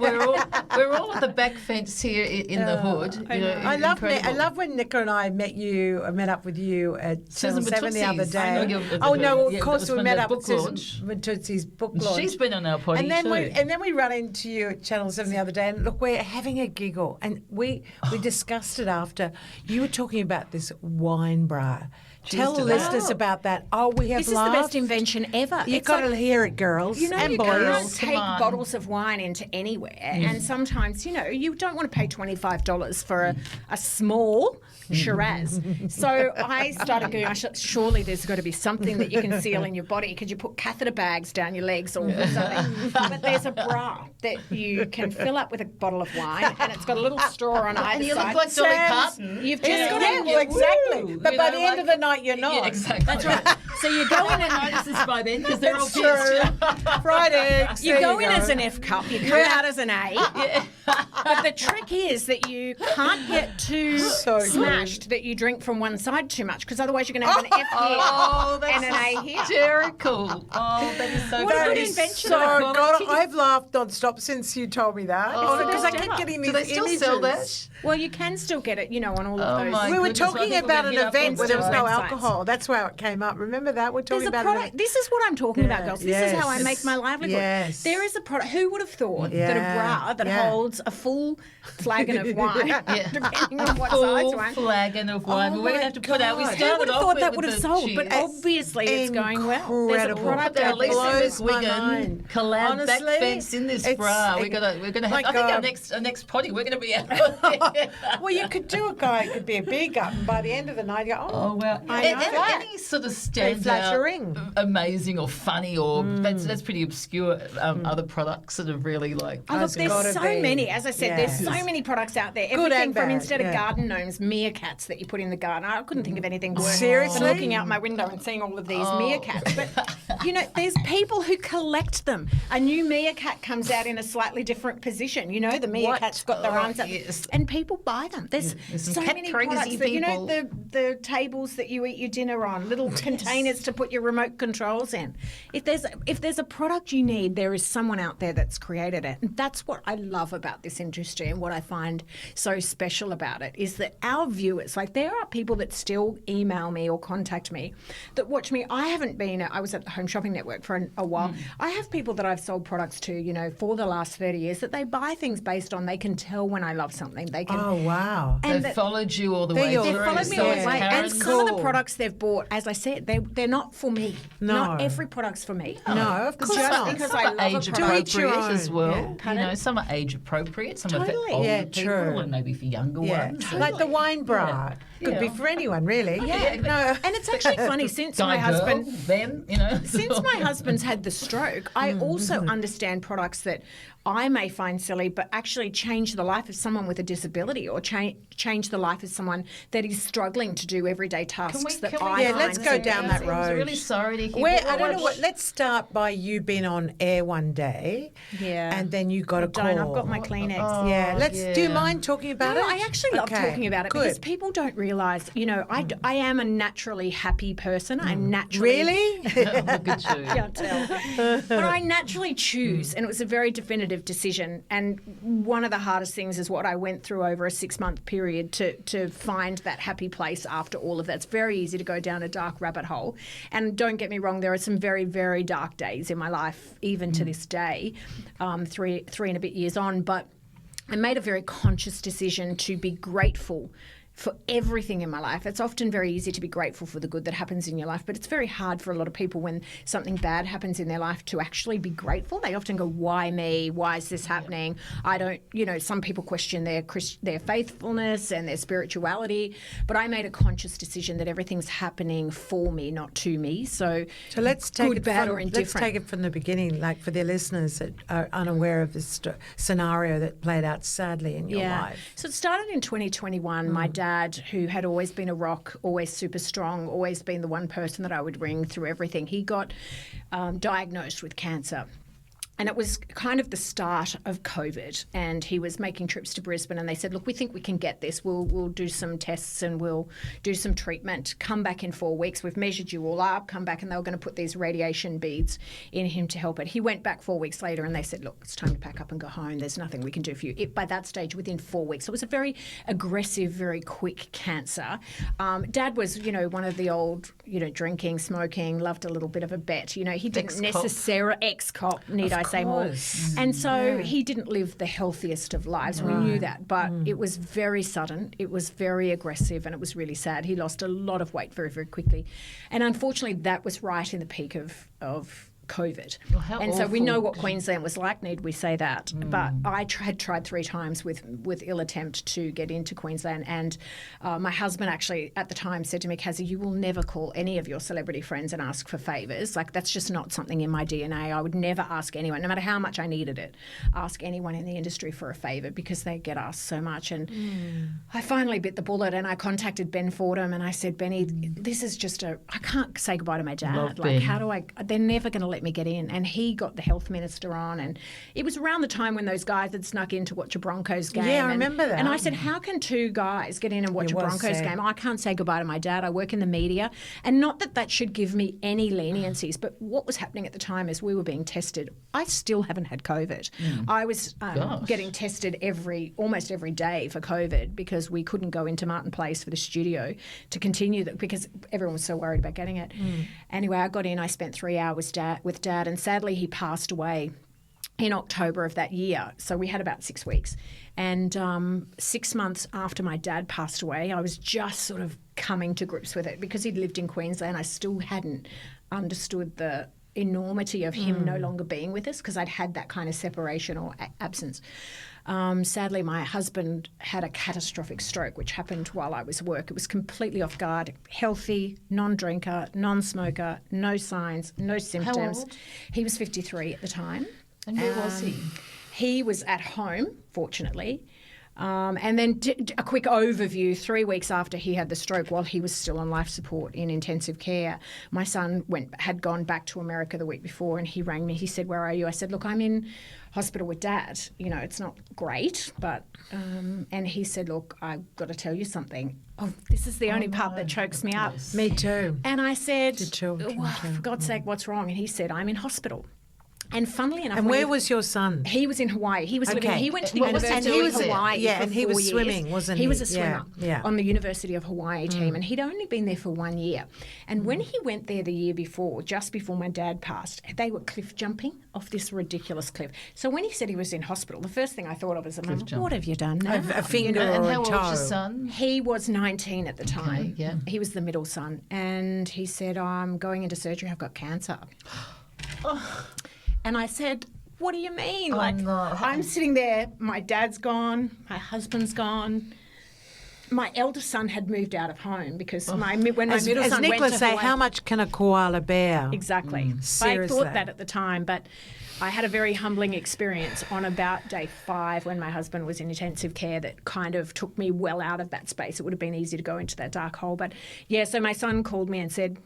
[SPEAKER 1] we're all at the back fence here in the hood.
[SPEAKER 2] I love when Nicola and I met up with you at
[SPEAKER 1] Susan
[SPEAKER 2] Channel 7 the other
[SPEAKER 1] Batutti's. I know
[SPEAKER 2] day.
[SPEAKER 1] you're-
[SPEAKER 2] Oh no,
[SPEAKER 1] yeah,
[SPEAKER 2] of course
[SPEAKER 1] that was
[SPEAKER 2] we
[SPEAKER 1] when
[SPEAKER 2] met
[SPEAKER 1] the
[SPEAKER 2] up
[SPEAKER 1] book
[SPEAKER 2] at Susan
[SPEAKER 1] launch.
[SPEAKER 2] Batutti's book launch.
[SPEAKER 1] She's been on our potty
[SPEAKER 2] and then
[SPEAKER 1] too.
[SPEAKER 2] we run into you at Channel 7 the other day, and look, we're having a giggle, and we discussed it after. You were talking about this wine bra. Tell the
[SPEAKER 1] to that.
[SPEAKER 2] listeners about that. Oh, we have
[SPEAKER 3] This is the
[SPEAKER 2] laughed.
[SPEAKER 3] best invention ever.
[SPEAKER 2] You've
[SPEAKER 3] It's
[SPEAKER 2] got
[SPEAKER 3] like-
[SPEAKER 2] to hear it, girls
[SPEAKER 3] You know,
[SPEAKER 2] and
[SPEAKER 3] you
[SPEAKER 2] boys.
[SPEAKER 3] can't take
[SPEAKER 1] Come on.
[SPEAKER 3] bottles of wine into anywhere, and sometimes, you don't want to pay $25 for a small Shiraz. So I started going, surely there's got to be something that you can seal in your body. Could you put catheter bags down your legs or something? But there's a bra that you can fill up with a bottle of wine, and it's got a little straw on either
[SPEAKER 1] And you
[SPEAKER 3] side.
[SPEAKER 1] look like Dolly
[SPEAKER 2] Sam's-
[SPEAKER 1] Parton.
[SPEAKER 3] You've just got
[SPEAKER 2] Yeah,
[SPEAKER 3] to
[SPEAKER 2] well, exactly. But by the end of the night, you're not.
[SPEAKER 1] Yeah, exactly.
[SPEAKER 3] That's right. So you go in and
[SPEAKER 1] notice this by then because they're all
[SPEAKER 2] It's true. Fried eggs.
[SPEAKER 3] you
[SPEAKER 2] there
[SPEAKER 3] go in
[SPEAKER 2] go.
[SPEAKER 3] as an F cup, you come out as an A. But the trick is that you can't get too
[SPEAKER 2] So
[SPEAKER 3] smashed that you drink from one side too much, because otherwise you're going to have an F here and an A here.
[SPEAKER 1] hysterical. Oh, that is so
[SPEAKER 3] What a
[SPEAKER 1] funny.
[SPEAKER 3] good invention.
[SPEAKER 2] So,
[SPEAKER 1] Well,
[SPEAKER 2] God,
[SPEAKER 1] kids-
[SPEAKER 2] I've laughed non-stop since you told me that.
[SPEAKER 1] Oh,
[SPEAKER 2] Because I kept
[SPEAKER 3] clever.
[SPEAKER 2] getting
[SPEAKER 1] Do
[SPEAKER 2] these
[SPEAKER 1] they still
[SPEAKER 2] images.
[SPEAKER 1] sell that?
[SPEAKER 3] Well, you can still get it, on all of
[SPEAKER 1] Oh
[SPEAKER 3] those.
[SPEAKER 1] my
[SPEAKER 2] We were
[SPEAKER 1] goodness, well, I
[SPEAKER 2] talking
[SPEAKER 1] think we're
[SPEAKER 2] about
[SPEAKER 1] gonna
[SPEAKER 2] an
[SPEAKER 1] hit up
[SPEAKER 2] event
[SPEAKER 1] on
[SPEAKER 2] where there was no
[SPEAKER 3] websites.
[SPEAKER 2] alcohol. That's how it came up. Remember that? We're talking
[SPEAKER 3] There's a
[SPEAKER 2] about
[SPEAKER 3] product. This is what I'm talking about, girls. This is how I
[SPEAKER 2] Yes.
[SPEAKER 3] make my livelihood.
[SPEAKER 2] Yes.
[SPEAKER 3] There is a product. Who would have thought that
[SPEAKER 2] Yeah.
[SPEAKER 3] a bra that
[SPEAKER 2] Yeah.
[SPEAKER 3] holds a full flagon of wine,
[SPEAKER 1] Yeah.
[SPEAKER 3] depending on what size
[SPEAKER 1] Full
[SPEAKER 3] wine.
[SPEAKER 1] flagon of wine.
[SPEAKER 2] Oh
[SPEAKER 1] but we're going
[SPEAKER 2] my
[SPEAKER 1] to have to put out. We
[SPEAKER 2] God.
[SPEAKER 1] started
[SPEAKER 3] Who would have
[SPEAKER 1] off
[SPEAKER 3] thought
[SPEAKER 1] with
[SPEAKER 3] that would have
[SPEAKER 1] the
[SPEAKER 3] sold? But
[SPEAKER 1] cheers.
[SPEAKER 3] obviously it's going well. There's a
[SPEAKER 2] Incredible.
[SPEAKER 3] product
[SPEAKER 1] But
[SPEAKER 3] out
[SPEAKER 1] at least
[SPEAKER 3] there.
[SPEAKER 1] in this
[SPEAKER 2] blows my
[SPEAKER 1] Wigan
[SPEAKER 2] mind.
[SPEAKER 1] collab
[SPEAKER 2] Honestly,
[SPEAKER 1] back fence in this
[SPEAKER 2] it's-
[SPEAKER 1] bra. We're gonna have.
[SPEAKER 2] my
[SPEAKER 1] I think our
[SPEAKER 2] God.
[SPEAKER 1] next potty we're gonna be out.
[SPEAKER 2] Well, you could do a guy. It could be a big up, and by the end of the night, you go,
[SPEAKER 1] Oh well,
[SPEAKER 2] I know that.
[SPEAKER 1] any sort of
[SPEAKER 2] They flash a
[SPEAKER 1] standout,
[SPEAKER 2] ring.
[SPEAKER 1] amazing or funny or that's pretty obscure. Other products that have really like.
[SPEAKER 3] Oh, look,
[SPEAKER 2] That's
[SPEAKER 3] there's
[SPEAKER 2] gotta
[SPEAKER 3] so
[SPEAKER 2] be.
[SPEAKER 3] many. As I said, there's so
[SPEAKER 2] Yes.
[SPEAKER 3] many products out there.
[SPEAKER 2] Good
[SPEAKER 3] Everything
[SPEAKER 2] and
[SPEAKER 3] from
[SPEAKER 2] bad,
[SPEAKER 3] instead of
[SPEAKER 2] yeah.
[SPEAKER 3] garden gnomes, meerkats that you put in the garden. I couldn't think of anything worse
[SPEAKER 2] Seriously?
[SPEAKER 3] than looking out my window and seeing all of these meerkats. But, there's people who collect them. A new meerkat comes out in a slightly different position. The meerkat's got their
[SPEAKER 1] Oh,
[SPEAKER 3] arms up.
[SPEAKER 1] yes.
[SPEAKER 3] And people buy them. There's
[SPEAKER 1] some
[SPEAKER 3] so
[SPEAKER 1] cat
[SPEAKER 3] many
[SPEAKER 1] crazy
[SPEAKER 3] products that,
[SPEAKER 1] people.
[SPEAKER 3] the tables that you eat your dinner on, little containers to put your remote controls in. If there's a product you need, there is someone out there that's created it. And that's what I love about this industry, and what I find so special about it is that our viewers, like there are people that still email me or contact me that watch me. I was at the Home Shopping Network for a while. I have people that I've sold products to, for the last 30 years that they buy things based on, they can tell when I love something. They can.
[SPEAKER 2] oh, wow.
[SPEAKER 3] And
[SPEAKER 1] They've
[SPEAKER 3] that-
[SPEAKER 1] followed you all the
[SPEAKER 2] They're
[SPEAKER 1] way
[SPEAKER 2] your-
[SPEAKER 1] through.
[SPEAKER 3] They've followed me
[SPEAKER 1] so
[SPEAKER 3] all
[SPEAKER 1] it's
[SPEAKER 3] the way, and
[SPEAKER 1] Karen's
[SPEAKER 3] some of the
[SPEAKER 2] cool.
[SPEAKER 3] products they've bought, as I said, they're not for me.
[SPEAKER 2] No.
[SPEAKER 3] Not every product's for me.
[SPEAKER 2] No, of course
[SPEAKER 3] Just
[SPEAKER 2] not.
[SPEAKER 3] because
[SPEAKER 1] Some
[SPEAKER 3] I
[SPEAKER 1] are
[SPEAKER 3] love
[SPEAKER 1] age
[SPEAKER 3] a product.
[SPEAKER 2] To each your
[SPEAKER 1] appropriate as
[SPEAKER 2] own,
[SPEAKER 1] well.
[SPEAKER 2] yeah.
[SPEAKER 3] Pardon?
[SPEAKER 1] Some are age appropriate. Some are
[SPEAKER 3] Totally.
[SPEAKER 1] for older
[SPEAKER 2] Yeah,
[SPEAKER 1] people
[SPEAKER 2] true.
[SPEAKER 1] and maybe for younger
[SPEAKER 2] Yeah.
[SPEAKER 1] ones.
[SPEAKER 2] Like the wine bra. Could
[SPEAKER 1] Yeah.
[SPEAKER 2] be for anyone, really.
[SPEAKER 3] Yeah,
[SPEAKER 2] No.
[SPEAKER 3] and it's actually funny since
[SPEAKER 1] Guy,
[SPEAKER 3] my husband.
[SPEAKER 1] girl, them,
[SPEAKER 3] Since my husband's had the stroke, I also understand products that I may find silly, but actually change the life of someone with a disability, or change the life of someone that is struggling to do everyday tasks that I
[SPEAKER 2] Yeah,
[SPEAKER 3] find
[SPEAKER 2] let's go
[SPEAKER 3] silly.
[SPEAKER 2] down that
[SPEAKER 1] I'm
[SPEAKER 2] road.
[SPEAKER 1] really sorry to hear.
[SPEAKER 2] Where,
[SPEAKER 1] but
[SPEAKER 2] I don't know
[SPEAKER 1] watch-
[SPEAKER 2] what. Let's start by you being on air one day.
[SPEAKER 3] Yeah.
[SPEAKER 2] And then you got a call.
[SPEAKER 3] Don't. I've got my Kleenex.
[SPEAKER 2] Yeah. Let's. Do you
[SPEAKER 1] yeah.
[SPEAKER 2] mind talking about
[SPEAKER 3] No,
[SPEAKER 2] it?
[SPEAKER 3] I actually love
[SPEAKER 2] Okay,
[SPEAKER 3] talking about it
[SPEAKER 2] good.
[SPEAKER 3] because people don't realise, I am a naturally happy person. I'm naturally...
[SPEAKER 2] Really?
[SPEAKER 1] Look at you.
[SPEAKER 3] Can't tell. But I naturally choose, and it was a very definitive decision. And one of the hardest things is what I went through over a 6-month period to find that happy place after all of that. It's very easy to go down a dark rabbit hole. And don't get me wrong, there are some very, very dark days in my life, even to this day, 3 and a bit years on. But I made a very conscious decision to be grateful for everything in my life. It's often very easy to be grateful for the good that happens in your life, but it's very hard for a lot of people when something bad happens in their life to actually be grateful. They often go, why me? Why is this happening? I don't, some people question their faithfulness and their spirituality, but I made a conscious decision that everything's happening for me, not to me. So
[SPEAKER 2] let's take
[SPEAKER 3] good,
[SPEAKER 2] it
[SPEAKER 3] bad,
[SPEAKER 2] from,
[SPEAKER 3] or indifferent.
[SPEAKER 2] Let's take it from the beginning, like for their listeners that are unaware of this scenario that played out sadly in your life.
[SPEAKER 3] So it started in 2021. My dad, who had always been a rock, always super strong, always been the one person that I would ring through everything, he got diagnosed with cancer. And it was kind of the start of COVID, and he was making trips to Brisbane, and they said, look, we think we can get this. We'll do some tests and we'll do some treatment. Come back in 4 weeks. We've measured you all up. Come back, and they were going to put these radiation beads in him to help it. He went back 4 weeks later, and they said, look, it's time to pack up and go home. There's nothing we can do for you. By that stage, within 4 weeks. It was a very aggressive, very quick cancer. Dad was, one of the old, drinking, smoking, loved a little bit of a bet. He didn't
[SPEAKER 1] Ex-cop.
[SPEAKER 3] necessarily, ex-cop, need I say more. And so he didn't live the healthiest of lives. We knew that, but it was very sudden. It was very aggressive, and it was really sad. He lost a lot of weight very, very quickly. And unfortunately, that was right in the peak of COVID.
[SPEAKER 1] Well, how
[SPEAKER 3] and so we
[SPEAKER 1] awful.
[SPEAKER 3] know what Queensland was like, need we say that? But I had tried 3 times with ill attempt to get into Queensland. And my husband actually at the time said to me, Cassie, you will never call any of your celebrity friends and ask for favours. Like, that's just not something in my DNA. I would never ask anyone, no matter how much I needed it, ask anyone in the industry for a favour because they get asked so much. And I finally bit the bullet and I contacted Ben Fordham and I said, Benny, this is just I can't say goodbye to my dad.
[SPEAKER 1] Love
[SPEAKER 3] Like,
[SPEAKER 1] Ben.
[SPEAKER 3] how do they're never going to let me get in. And he got the health minister on, and it was around the time when those guys had snuck in to watch a Broncos game.
[SPEAKER 2] Yeah, I remember that.
[SPEAKER 3] And I said, how can 2 guys get in and watch a Broncos game? I can't say goodbye to my dad. I work in the media. And not that that should give me any leniencies, but what was happening at the time is we were being tested. I still haven't had COVID. I was getting tested almost every day for COVID because we couldn't go into Martin Place for the studio to continue that because everyone was so worried about getting it. Anyway, I got in. I spent 3 hours with Dad, and sadly he passed away in October of that year. So we had about 6 weeks. And 6 months after my dad passed away, I was just sort of coming to grips with it because he'd lived in Queensland. I still hadn't understood the enormity of him no longer being with us because I'd had that kind of separation or absence. Sadly, my husband had a catastrophic stroke, which happened while I was at work. It was completely off guard, healthy, non-drinker, non-smoker, no signs, no symptoms.
[SPEAKER 1] How old?
[SPEAKER 3] He was 53 at the time.
[SPEAKER 1] And where was he?
[SPEAKER 3] He was at home, fortunately. And then a quick overview, 3 weeks after he had the stroke, while he was still on life support in intensive care, my son had gone back to America the week before, and he rang me. He said, where are you? I said, look, I'm in hospital with Dad. You know, it's not great, but... and he said, look, I've got to tell you something. Oh, this is the only part that chokes me up.
[SPEAKER 1] Yes.
[SPEAKER 2] Me too.
[SPEAKER 3] And I said,
[SPEAKER 2] The children too.
[SPEAKER 3] for God's sake, what's wrong? And he said, I'm in hospital. And funnily enough...
[SPEAKER 2] And where was your son?
[SPEAKER 3] He was in Hawaii. He was living.
[SPEAKER 2] Okay.
[SPEAKER 3] He went to the
[SPEAKER 1] What was he
[SPEAKER 3] University
[SPEAKER 1] doing
[SPEAKER 3] of
[SPEAKER 1] there?
[SPEAKER 3] Hawaii.
[SPEAKER 2] Yeah,
[SPEAKER 3] for
[SPEAKER 2] and he
[SPEAKER 3] 4
[SPEAKER 2] was
[SPEAKER 3] years.
[SPEAKER 2] swimming, wasn't he?
[SPEAKER 3] He was a swimmer
[SPEAKER 2] Yeah.
[SPEAKER 3] on the University of Hawaii team, and he'd only been there for 1 year. And when he went there the year before, just before my dad passed, they were cliff jumping off this ridiculous cliff. So when he said he was in hospital, the first thing I thought of was, what have you done now?
[SPEAKER 2] A finger
[SPEAKER 1] And
[SPEAKER 2] or
[SPEAKER 1] how
[SPEAKER 2] a
[SPEAKER 1] old
[SPEAKER 2] toe.
[SPEAKER 1] was your son?
[SPEAKER 3] He was 19 at the time.
[SPEAKER 1] Okay, yeah.
[SPEAKER 3] He was the middle son. And he said, I'm going into surgery. I've got cancer. And I said, what do you mean?
[SPEAKER 1] no.
[SPEAKER 3] I'm sitting there, my dad's gone, my husband's gone. My eldest son had moved out of home because when my middle
[SPEAKER 2] As
[SPEAKER 3] son
[SPEAKER 2] Nicola
[SPEAKER 3] went to
[SPEAKER 2] say,
[SPEAKER 3] Hawaii,
[SPEAKER 2] how much can a koala bear?
[SPEAKER 3] Exactly. I
[SPEAKER 2] Seriously.
[SPEAKER 3] thought that at the time, but I had a very humbling experience on about day 5 when my husband was in intensive care that kind of took me well out of that space. It would have been easy to go into that dark hole. But yeah, so my son called me and said,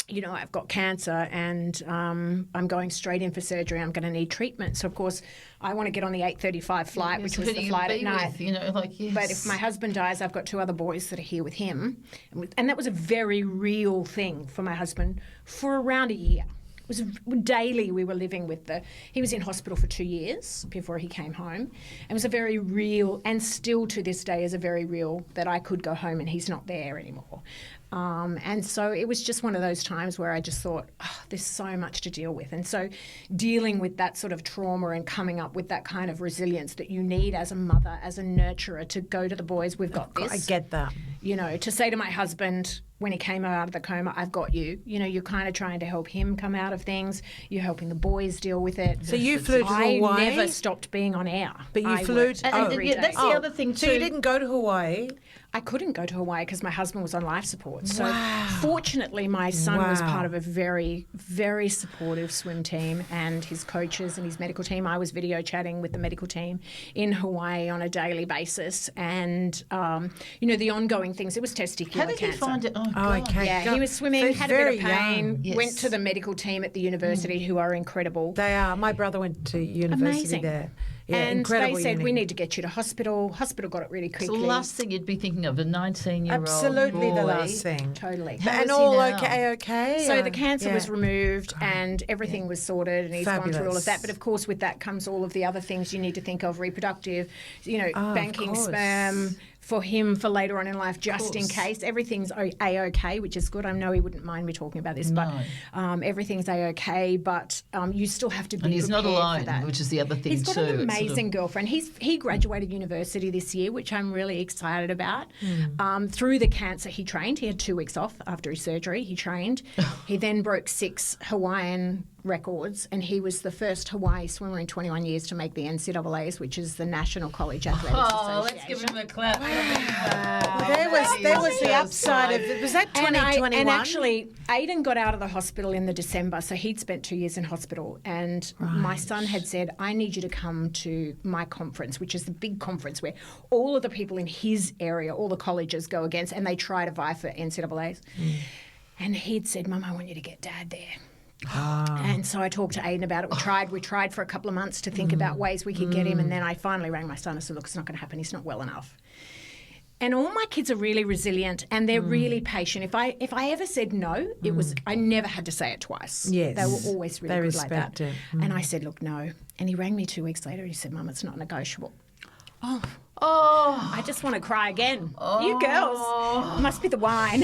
[SPEAKER 3] you know, I've got cancer and I'm going straight in for surgery. I'm going to need treatment. So, of course, I want to get on the 8:35 flight, which was
[SPEAKER 1] Who
[SPEAKER 3] the
[SPEAKER 1] do you
[SPEAKER 3] flight
[SPEAKER 1] be
[SPEAKER 3] at night.
[SPEAKER 1] with? You know, like, yes.
[SPEAKER 3] But if my husband dies, I've got 2 other boys that are here with him. And that was a very real thing for my husband for around a year. It was daily we were living with he was in hospital for 2 years before he came home. It was a very real, and still to this day is a very real, that I could go home and he's not there anymore. And so it was just one of those times where I just thought, there's so much to deal with. And so dealing with that sort of trauma and coming up with that kind of resilience that you need as a mother, as a nurturer, to go to the boys, we've got this.
[SPEAKER 2] I get that.
[SPEAKER 3] You know, to say to my husband when he came out of the coma, I've got you. You know, you're kind of trying to help him come out of things. You're helping the boys deal with it.
[SPEAKER 2] So you flew to Hawaii?
[SPEAKER 3] I never stopped being on air.
[SPEAKER 2] But you
[SPEAKER 3] I
[SPEAKER 2] flew
[SPEAKER 3] worked
[SPEAKER 2] to...
[SPEAKER 3] every
[SPEAKER 1] yeah,
[SPEAKER 3] day.
[SPEAKER 1] that's the other thing
[SPEAKER 2] So
[SPEAKER 1] too.
[SPEAKER 2] you didn't go to Hawaii?
[SPEAKER 3] I couldn't go to Hawaii because my husband was on life support. So fortunately, my son was part of a very, very supportive swim team and his coaches and his medical team. I was video chatting with the medical team in Hawaii on a daily basis. And, you know, the ongoing things, it was testicular
[SPEAKER 1] How did
[SPEAKER 3] cancer.
[SPEAKER 1] he find it? Oh, God.
[SPEAKER 2] Okay.
[SPEAKER 3] Yeah, he was
[SPEAKER 2] So
[SPEAKER 3] swimming,
[SPEAKER 2] he's
[SPEAKER 3] had a bit
[SPEAKER 2] very
[SPEAKER 3] of pain,
[SPEAKER 2] young.
[SPEAKER 1] Yes.
[SPEAKER 3] went to the medical team at the university who are incredible.
[SPEAKER 2] They are. My brother went to university
[SPEAKER 3] Amazing.
[SPEAKER 2] there. Yeah,
[SPEAKER 3] and
[SPEAKER 2] incredible
[SPEAKER 3] they said,
[SPEAKER 2] uni.
[SPEAKER 3] we need to get you to hospital. Hospital got it really
[SPEAKER 1] It's
[SPEAKER 3] quickly.
[SPEAKER 1] the last thing you'd be thinking of, a 19-year-old
[SPEAKER 2] Absolutely
[SPEAKER 1] boy.
[SPEAKER 2] the last thing.
[SPEAKER 3] Totally.
[SPEAKER 1] How
[SPEAKER 2] And
[SPEAKER 1] is he
[SPEAKER 2] all
[SPEAKER 1] now?
[SPEAKER 2] okay?
[SPEAKER 3] So the cancer
[SPEAKER 2] Yeah.
[SPEAKER 3] was removed and everything was sorted and he's gone through all
[SPEAKER 2] Fabulous.
[SPEAKER 3] of that. But of course with that comes all of the other things you need to think of, reproductive, you know,
[SPEAKER 2] of
[SPEAKER 3] banking
[SPEAKER 2] course.
[SPEAKER 3] sperm for him for later on in life, just in
[SPEAKER 1] course.
[SPEAKER 3] case. Everything's A-OK, which is good. I know he wouldn't mind me talking about this, but everything's A-OK, but you still have to be
[SPEAKER 1] And he's not
[SPEAKER 3] prepared for
[SPEAKER 1] alone,
[SPEAKER 3] that.
[SPEAKER 1] which is the other thing
[SPEAKER 3] He's got
[SPEAKER 1] too.
[SPEAKER 3] an
[SPEAKER 1] It's sort of-
[SPEAKER 3] amazing girlfriend. He graduated university this year, which I'm really excited about. Through the cancer, he trained. He had 2 weeks off after his surgery. He trained. He then broke 6 Hawaiian records, and he was the first Hawaii swimmer in 21 years to make the NCAAs, which is the National College Athletics Association.
[SPEAKER 1] Let's give him a clap.
[SPEAKER 2] Well, there was the upside of it. Was that 2021?
[SPEAKER 3] And actually, Aidan got out of the hospital in the December, so he'd spent 2 years in hospital, and my son had said, I need you to come to my conference, which is the big conference where all of the people in his area, all the colleges go against, and they try to vie for NCAAs. And he'd said, Mum, I want you to get Dad there. And so I talked to Aidan about it. We tried for a couple of months to think about ways we could get him, and then I finally rang my son and said, look, it's not going to happen. He's not well enough. And all my kids are really resilient and they're really patient. If I ever said no, it was I never had to say it twice.
[SPEAKER 2] Yes.
[SPEAKER 3] They were always really good like that.
[SPEAKER 2] It.
[SPEAKER 3] And I said, look, no. And he rang me 2 weeks later and he said, Mum, it's not negotiable. I just want to cry again. You girls. Must be the wine.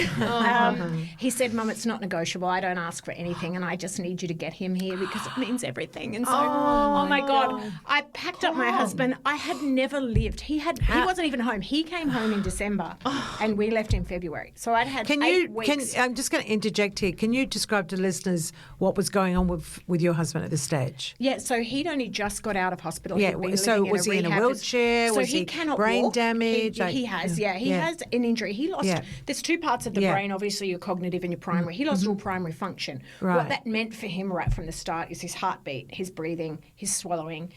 [SPEAKER 3] He said, Mum, it's not negotiable. I don't ask for anything and I just need you to get him here because it means everything. And so, oh my God. I packed up my husband. I had never lived. He wasn't even home. He came home in December and we left in February. So I'd had 8 weeks.
[SPEAKER 2] I'm just going to interject here. Can you describe to listeners what was going on with your husband at this stage?
[SPEAKER 3] Yeah, so he'd only just got out of hospital.
[SPEAKER 2] Yeah, so was he in a wheelchair?
[SPEAKER 3] So
[SPEAKER 2] was
[SPEAKER 3] he cannot
[SPEAKER 2] brain
[SPEAKER 3] walk.
[SPEAKER 2] damage?
[SPEAKER 3] He has an injury. He lost, there's two parts of the brain, obviously your cognitive and your primary. He lost all primary function.
[SPEAKER 2] Right.
[SPEAKER 3] What that meant for him right from the start is his heartbeat, his breathing, his swallowing.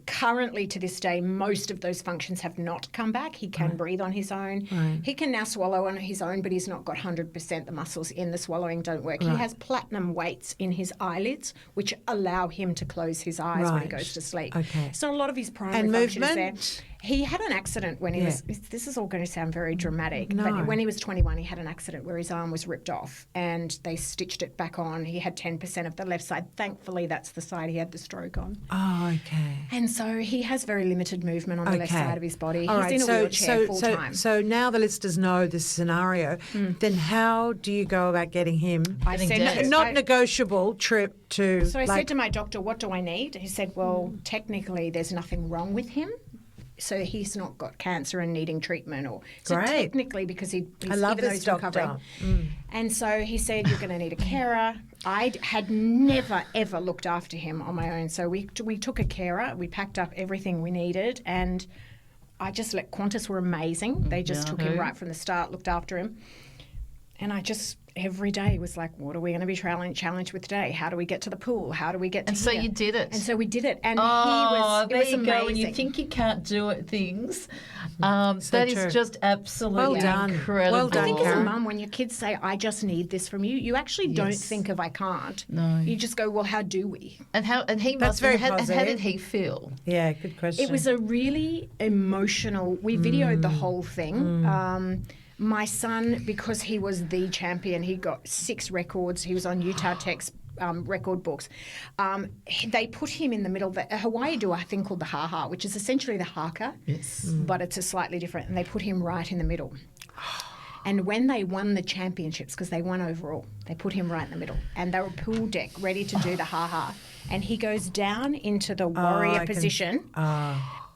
[SPEAKER 3] Currently, to this day, most of those functions have not come back. He can breathe on his own. Right. He can now swallow on his own, but he's not got 100%. The muscles in the swallowing don't work. Right. He has platinum weights in his eyelids, which allow him to close his eyes when he goes to sleep. Okay. So a lot of his primary function is there. He had an accident when he was, this is all going to sound very dramatic, but when he was 21, he had an accident where his arm was ripped off and they stitched it back on. He had 10% of the left side. Thankfully, that's the side he had the stroke on.
[SPEAKER 2] Oh, okay.
[SPEAKER 3] And so he has very limited movement on the left side of his body.
[SPEAKER 2] All
[SPEAKER 3] He's in a wheelchair full time.
[SPEAKER 2] So now the listeners know this scenario. Then how do you go about getting him?
[SPEAKER 3] I said,
[SPEAKER 2] not negotiable trip to...
[SPEAKER 3] So I said to my doctor, what do I need? He said, well, technically there's nothing wrong with him. So he's not got cancer and needing treatment, so technically because he's
[SPEAKER 2] I love
[SPEAKER 3] even though
[SPEAKER 2] this
[SPEAKER 3] he's recovering. And so he said you're going to need a carer. I had never ever looked after him on my own, so we took a carer. We packed up everything we needed, and I just let Qantas were amazing. They just took him right from the start, looked after him, and I just every day was like, what are we going to be challenged with today? How do we get to the pool? How do we get to
[SPEAKER 1] so you did it.
[SPEAKER 3] And so we did it. And
[SPEAKER 1] it was
[SPEAKER 3] amazing.
[SPEAKER 1] Go. When you think you can't do it, things, that is just absolutely incredible.
[SPEAKER 2] Well done,
[SPEAKER 3] I think
[SPEAKER 2] Karen.
[SPEAKER 3] as a mum, when your kids say, I just need this from you, you actually don't think of I can't. No. You just go, well, how do we?
[SPEAKER 1] And how did he feel?
[SPEAKER 2] Yeah, good question.
[SPEAKER 3] It was a really emotional, we videoed the whole thing. My son, because he was the champion, he got 6 records. He was on Utah Tech's record books. They put him in the middle. Hawaii do a thing called the ha-ha, which is essentially the haka, but it's a slightly different. And they put him right in the middle. And when they won the championships, because they won overall, they put him right in the middle. And they were pool deck, ready to do the ha-ha. And he goes down into the warrior position.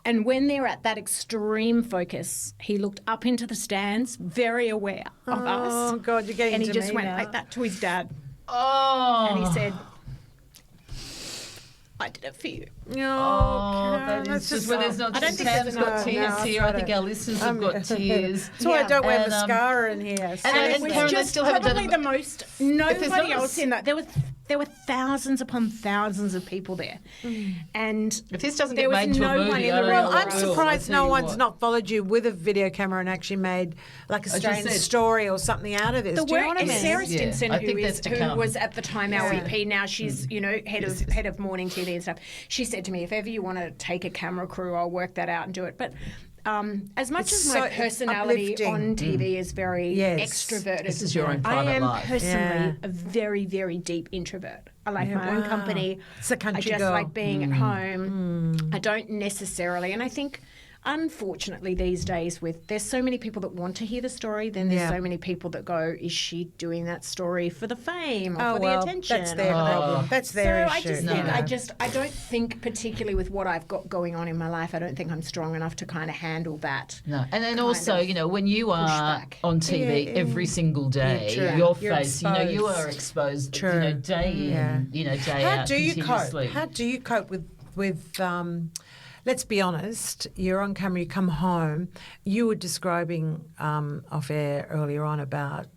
[SPEAKER 3] And when they're at that extreme focus, he looked up into the stands, very aware of us.
[SPEAKER 2] Oh, God, you're getting
[SPEAKER 3] and
[SPEAKER 2] to
[SPEAKER 3] he just
[SPEAKER 2] me
[SPEAKER 3] went
[SPEAKER 2] now.
[SPEAKER 3] like that to his dad.
[SPEAKER 1] Oh.
[SPEAKER 3] And he said, I did it for you.
[SPEAKER 1] That is just when there's not.
[SPEAKER 3] I don't think
[SPEAKER 1] Tam's got tears here. I think our listeners have got tears.
[SPEAKER 2] That's why I don't wear mascara in here. So.
[SPEAKER 3] And it was
[SPEAKER 1] Karen,
[SPEAKER 3] just
[SPEAKER 1] still haven't
[SPEAKER 3] probably
[SPEAKER 1] done
[SPEAKER 3] the most. Nobody else in that. There were thousands upon thousands of people there, and
[SPEAKER 1] if this doesn't
[SPEAKER 3] there
[SPEAKER 1] get
[SPEAKER 3] was
[SPEAKER 1] made to
[SPEAKER 3] no
[SPEAKER 1] a movie,
[SPEAKER 3] one in
[SPEAKER 1] I
[SPEAKER 3] the
[SPEAKER 1] don't
[SPEAKER 3] room.
[SPEAKER 1] know
[SPEAKER 2] Well, I'm
[SPEAKER 1] what will.
[SPEAKER 2] surprised
[SPEAKER 1] I'll tell
[SPEAKER 2] no
[SPEAKER 1] you
[SPEAKER 2] one's
[SPEAKER 1] what.
[SPEAKER 2] not followed you with a video camera and actually made like a strange story or something out of this. Do you know what I mean?
[SPEAKER 3] Sarah Stinson,
[SPEAKER 1] I think that's to
[SPEAKER 3] who
[SPEAKER 1] come.
[SPEAKER 3] was at the time our EP, now she's head of morning TV and stuff. She said to me, if ever you want to take a camera crew, I'll work that out and do it. But as much as my personality on TV is very extroverted,
[SPEAKER 1] this is your own private life.
[SPEAKER 3] I am personally a very, very deep introvert. I like my own company.
[SPEAKER 2] It's a country
[SPEAKER 3] I just
[SPEAKER 2] girl.
[SPEAKER 3] like being at home. I don't necessarily, and I think unfortunately these days there's so many people that want to hear the story, then there's so many people that go, is she doing that story for the fame or for the attention?
[SPEAKER 2] That's their problem. That's their issue.
[SPEAKER 3] I just think, I don't think, particularly with what I've got going on in my life, I don't think I'm strong enough to kind of handle that.
[SPEAKER 1] No, and then also, you know, when you are on TV every single day, your face, you know, you are exposed, you know, day in, you know, day out.
[SPEAKER 2] How do you
[SPEAKER 1] continuously.
[SPEAKER 2] cope? How do you cope with let's be honest, you're on camera, you come home. You were describing off air earlier on about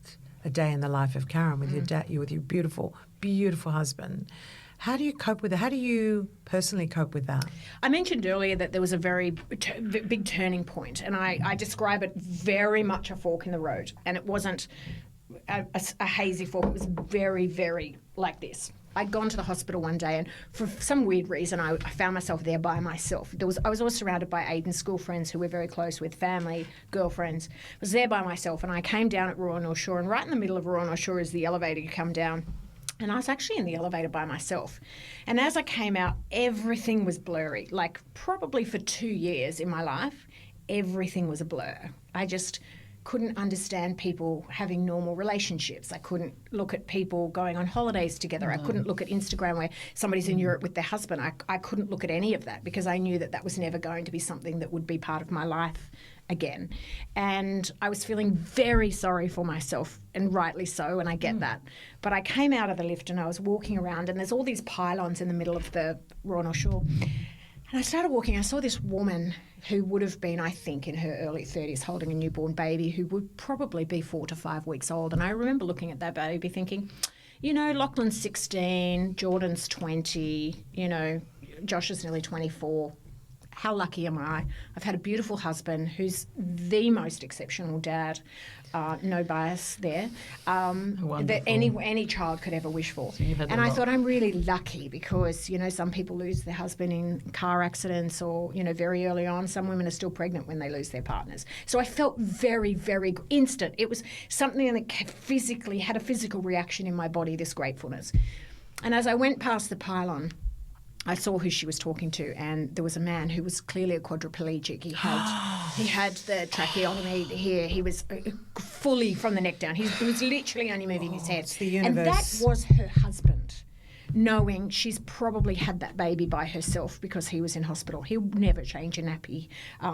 [SPEAKER 2] a day in the life of Karen with your dad, with your beautiful, beautiful husband. How do you cope with it? How do you personally cope with that?
[SPEAKER 3] I mentioned earlier that there was a very big turning point, and I describe it very much a fork in the road, and it wasn't a hazy fork. It was very, very like this. I'd gone to the hospital one day, and for some weird reason, I found myself there by myself. I was always surrounded by Aidan's school friends who we're very close with, family, girlfriends. I was there by myself, and I came down at Royal North Shore, and right in the middle of Royal North Shore is the elevator you come down. And I was actually in the elevator by myself. And as I came out, everything was blurry. Like probably for 2 years in my life, everything was a blur. I just couldn't understand people having normal relationships. I couldn't look at people going on holidays together. I couldn't look at Instagram where somebody's in Europe with their husband. I couldn't look at any of that because I knew that that was never going to be something that would be part of my life again. And I was feeling very sorry for myself, and rightly so, and I get that. But I came out of the lift and I was walking around, and there's all these pylons in the middle of the Royal North Shore. And I started walking. I saw this woman who would have been, I think, in her early 30s holding a newborn baby who would probably be 4 to 5 weeks old. And I remember looking at that baby thinking, you know, Lachlan's 16, Jordan's 20, you know, Josh is nearly 24. How lucky am I? I've had a beautiful husband who's the most exceptional dad. No bias there. That any child could ever wish for. And I thought I'm really lucky because, you know, some people lose their husband in car accidents or, you know, very early on. Some women are still pregnant when they lose their partners. So I felt very, very instant. It was something that physically had a physical reaction in my body, this gratefulness. And as I went past the pylon, I saw who she was talking to, and there was a man who was clearly a quadriplegic. He had the tracheotomy here. He was fully from the neck down. He was literally only moving his head.
[SPEAKER 2] It's the universe.
[SPEAKER 3] And that was her husband, knowing she's probably had that baby by herself because he was in hospital. He'll never change a nappy.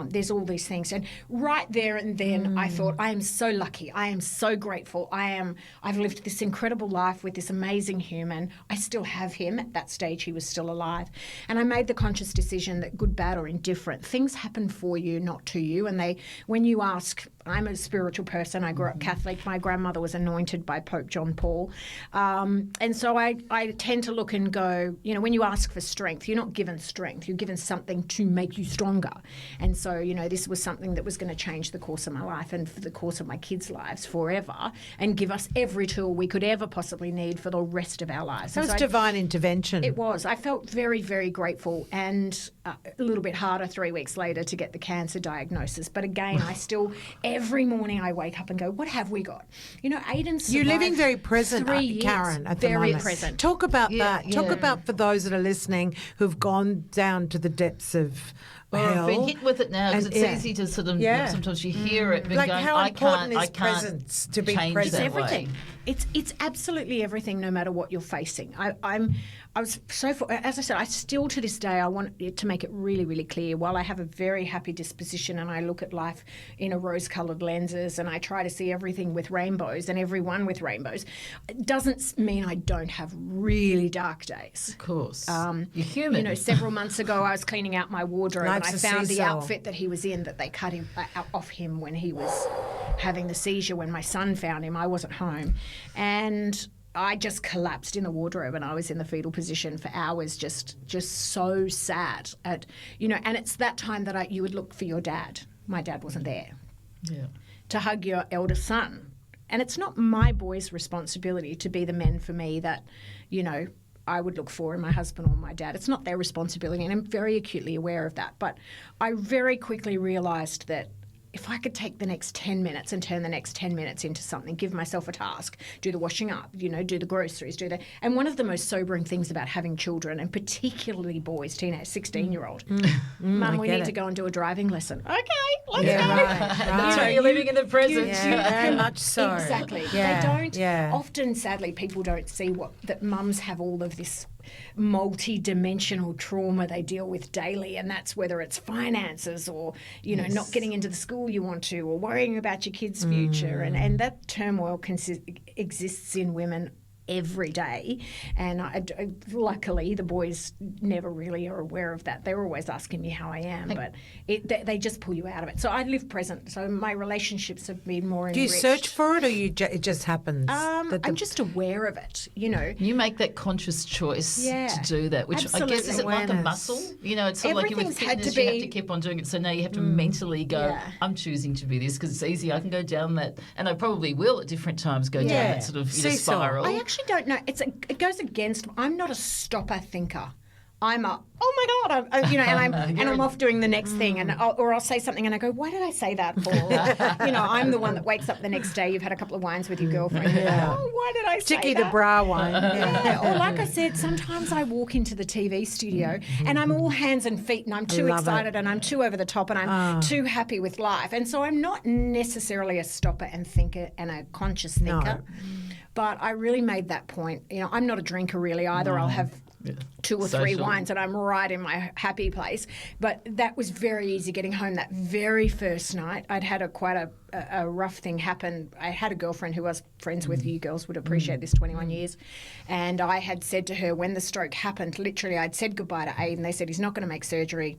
[SPEAKER 3] There's all these things. And right there and then I thought, I am so lucky. I am so grateful. I've lived this incredible life with this amazing human. I still have him. At that stage, he was still alive. And I made the conscious decision that good, bad or indifferent, things happen for you, not to you. And when you ask, I'm a spiritual person. I grew up Catholic. My grandmother was anointed by Pope John Paul. And so I tend to look and go, you know, when you ask for strength, you're not given strength. You're given something to make you stronger. And so, you know, this was something that was going to change the course of my life and for the course of my kids' lives forever and give us every tool we could ever possibly need for the rest of our lives.
[SPEAKER 2] So it's divine intervention.
[SPEAKER 3] It was. I felt very, very grateful and a little bit harder 3 weeks later to get the cancer diagnosis. But again, I still... Every morning I wake up and go, what have we got? You know, Aidan survived.
[SPEAKER 2] You're living very present,
[SPEAKER 3] 3 years.
[SPEAKER 2] Karen, at the
[SPEAKER 3] very
[SPEAKER 2] moment.
[SPEAKER 3] Present.
[SPEAKER 2] Talk about that. Talk about, for those that are listening, who've gone down to the depths of hell.
[SPEAKER 1] I've been hit with it now because it's easy to sort of, sometimes you hear it, but
[SPEAKER 2] like
[SPEAKER 1] going,
[SPEAKER 2] how important is
[SPEAKER 1] I can't
[SPEAKER 2] presence to be
[SPEAKER 1] change
[SPEAKER 2] present?
[SPEAKER 1] that
[SPEAKER 3] It's everything.
[SPEAKER 1] way.
[SPEAKER 3] It's absolutely everything, no matter what you're facing. I was so, as I said, I still to this day, I want to make it really, really clear. While I have a very happy disposition and I look at life in a rose-coloured lenses and I try to see everything with rainbows and everyone with rainbows, it doesn't mean I don't have really dark days.
[SPEAKER 1] Of course. You're human.
[SPEAKER 3] You know, several months ago I was cleaning out my wardrobe and I found the outfit that he was in that they cut him off him when he was having the seizure. When my son found him, I wasn't home. And I just collapsed in the wardrobe and I was in the fetal position for hours, just so sad. And it's that time that you would look for your dad. My dad wasn't there.
[SPEAKER 1] Yeah.
[SPEAKER 3] To hug your eldest son. And it's not my boys' responsibility to be the men for me that, you know, I would look for in my husband or my dad. It's not their responsibility, and I'm very acutely aware of that. But I very quickly realised that if I could take the next 10 minutes and turn the next 10 minutes into something, give myself a task, do the washing up, do the groceries, and one of the most sobering things about having children, and particularly boys, teenage 16-year-old, Mum, we need to go and do a driving lesson. Okay, let's go.
[SPEAKER 2] Right.
[SPEAKER 1] You're living in the present.
[SPEAKER 2] Very much so.
[SPEAKER 3] Exactly.
[SPEAKER 2] Yeah.
[SPEAKER 3] They don't.
[SPEAKER 2] Yeah.
[SPEAKER 3] Often, sadly, people don't see that mums have all of this multi-dimensional trauma they deal with daily, and that's whether it's finances or not getting into the school you want to, or worrying about your kids' future, and that turmoil exists in women every day. And luckily the boys never really are aware of that. They're always asking me how I am, but they just pull you out of it. So I live present. So my relationships have been more enriched.
[SPEAKER 2] Do you search for it, or it just happens?
[SPEAKER 3] I'm just aware of it,
[SPEAKER 1] You make that conscious choice to do that, which
[SPEAKER 3] absolutely.
[SPEAKER 1] I guess is like a muscle. It's sort of like with fitness, you have to keep on doing it. So now you have to mentally go, I'm choosing to be this because it's easy. I can go down that, and I probably will at different times go down that sort of spiral.
[SPEAKER 3] I actually don't know. It goes against. I'm not a stopper thinker. I'm a, oh my God, and I'm off doing the next thing, and I'll say something and I go, why did I say that for? I'm the one that wakes up the next day. You've had a couple of wines with your girlfriend. Oh, why did I say that?
[SPEAKER 2] Particularly the bra wine.
[SPEAKER 3] Or like I said, sometimes I walk into the TV studio and I'm all hands and feet, and I'm too excited and I'm too over the top and I'm too happy with life, and so I'm not necessarily a stopper and thinker and a conscious thinker. No. But I really made that point. I'm not a drinker really either. I'll have 2 or 3 wines and I'm right in my happy place. But that was very easy getting home that very first night. I'd had quite a rough thing happen. I had a girlfriend who I was friends with. You girls would appreciate this, 21 years. And I had said to her when the stroke happened, literally I'd said goodbye to Abe and they said he's not going to make surgery.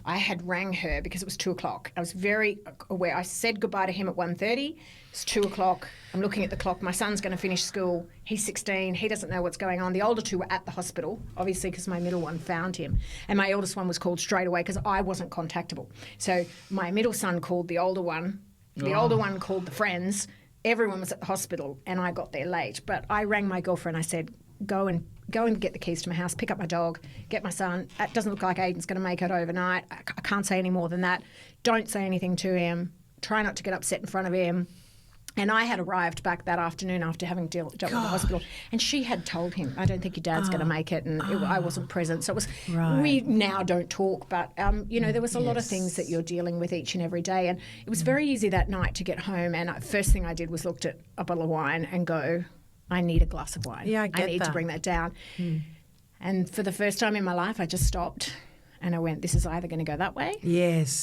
[SPEAKER 3] I had rang her because it was 2 o'clock. I was very aware. I said goodbye to him at 1:30. It's 2 o'clock. I'm looking at the clock. My son's going to finish school. He's 16. He doesn't know what's going on. The older 2 were at the hospital, obviously, because my middle one found him. And my eldest one was called straight away because I wasn't contactable. So my middle son called the older one. The older one called the friends. Everyone was at the hospital and I got there late. But I rang my girlfriend. I said, go and get the keys to my house, pick up my dog, get my son. It doesn't look like Aiden's going to make it overnight. I can't say any more than that. Don't say anything to him. Try not to get upset in front of him. And I had arrived back that afternoon after having dealt with the hospital, and she had told him, I don't think your dad's going to make it, and I wasn't present. So it was, we now don't talk, but, there was a lot of things that you're dealing with each and every day. And it was very easy that night to get home, and first thing I did was looked at a bottle of wine and go, I need a glass of wine.
[SPEAKER 2] Yeah, I
[SPEAKER 3] need to bring that down. And for the first time in my life, I just stopped and I went, this is either going to go that way,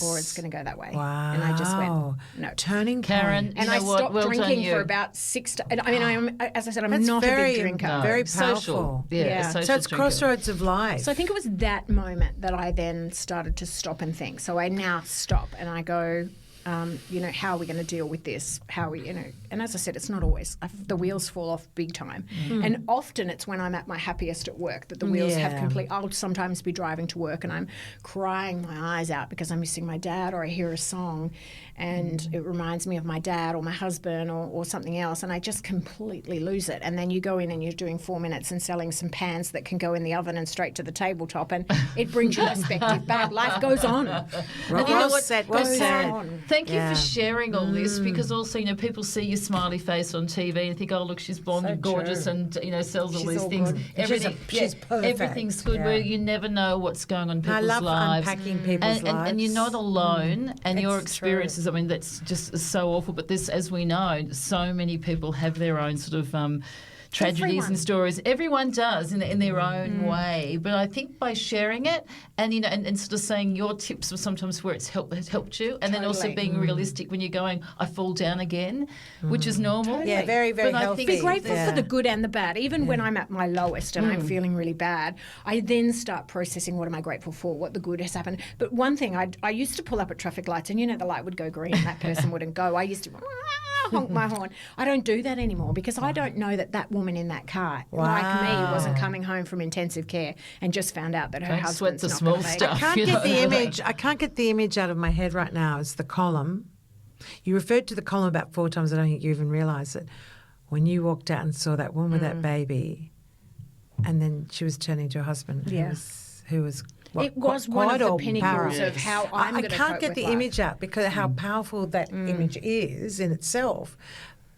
[SPEAKER 3] or it's going to go that way.
[SPEAKER 2] Wow.
[SPEAKER 3] And I just went, no.
[SPEAKER 2] Turning point.
[SPEAKER 1] Karen,
[SPEAKER 3] and I stopped drinking for about 6 as I said, I'm not a big drinker.
[SPEAKER 2] No, very powerful.
[SPEAKER 1] Social. Yeah.
[SPEAKER 2] So it's crossroads of life.
[SPEAKER 3] So I think it was that moment that I then started to stop and think. So I now stop and I go, how are we going to deal with this? How are we, and as I said, it's not always, the wheels fall off big time. And often it's when I'm at my happiest at work that the wheels have I'll sometimes be driving to work and I'm crying my eyes out because I'm missing my dad, or I hear a song and it reminds me of my dad or my husband or something else, and I just completely lose it. And then you go in and you're doing 4 minutes and selling some pans that can go in the oven and straight to the tabletop, and it brings your perspective back. Life goes on.
[SPEAKER 2] Well said.
[SPEAKER 1] Thank you for sharing all this, because also, people see your smiley face on TV and think, oh, look, she's blonde and gorgeous and, sells all these things.
[SPEAKER 2] She's perfect.
[SPEAKER 1] Everything's good. Where you never know what's going on in people's lives.
[SPEAKER 2] I love unpacking people's lives.
[SPEAKER 1] And you're not alone, and your experiences, that's just so awful. But this, as we know, so many people have their own sort of tragedies and stories. Everyone does in their own way. But I think by sharing it and and sort of saying your tips were sometimes where it's helped you, and then also being realistic when you're going, I fall down again, which is normal.
[SPEAKER 2] Yeah, very, very healthy.
[SPEAKER 3] Be grateful for the good and the bad. Even when I'm at my lowest and I'm feeling really bad, I then start processing what am I grateful for, what the good has happened. But one thing, I used to pull up at traffic lights and the light would go green and that person wouldn't go. I used to honk my horn. I don't do that anymore because I don't know that woman in that car, like me, wasn't coming home from intensive care and just found out that her husband's not going to make it.
[SPEAKER 2] I can't get the image. I can't get the image out of my head right now. It's the column. You referred to the column about 4 times. I don't think you even realised it. When you walked out and saw that woman with that baby, and then she was turning to her husband, who was
[SPEAKER 3] It was one of the pinnacles of how I'm going to cope
[SPEAKER 2] I can't get
[SPEAKER 3] with
[SPEAKER 2] the
[SPEAKER 3] life.
[SPEAKER 2] image out because of how powerful that image is in itself.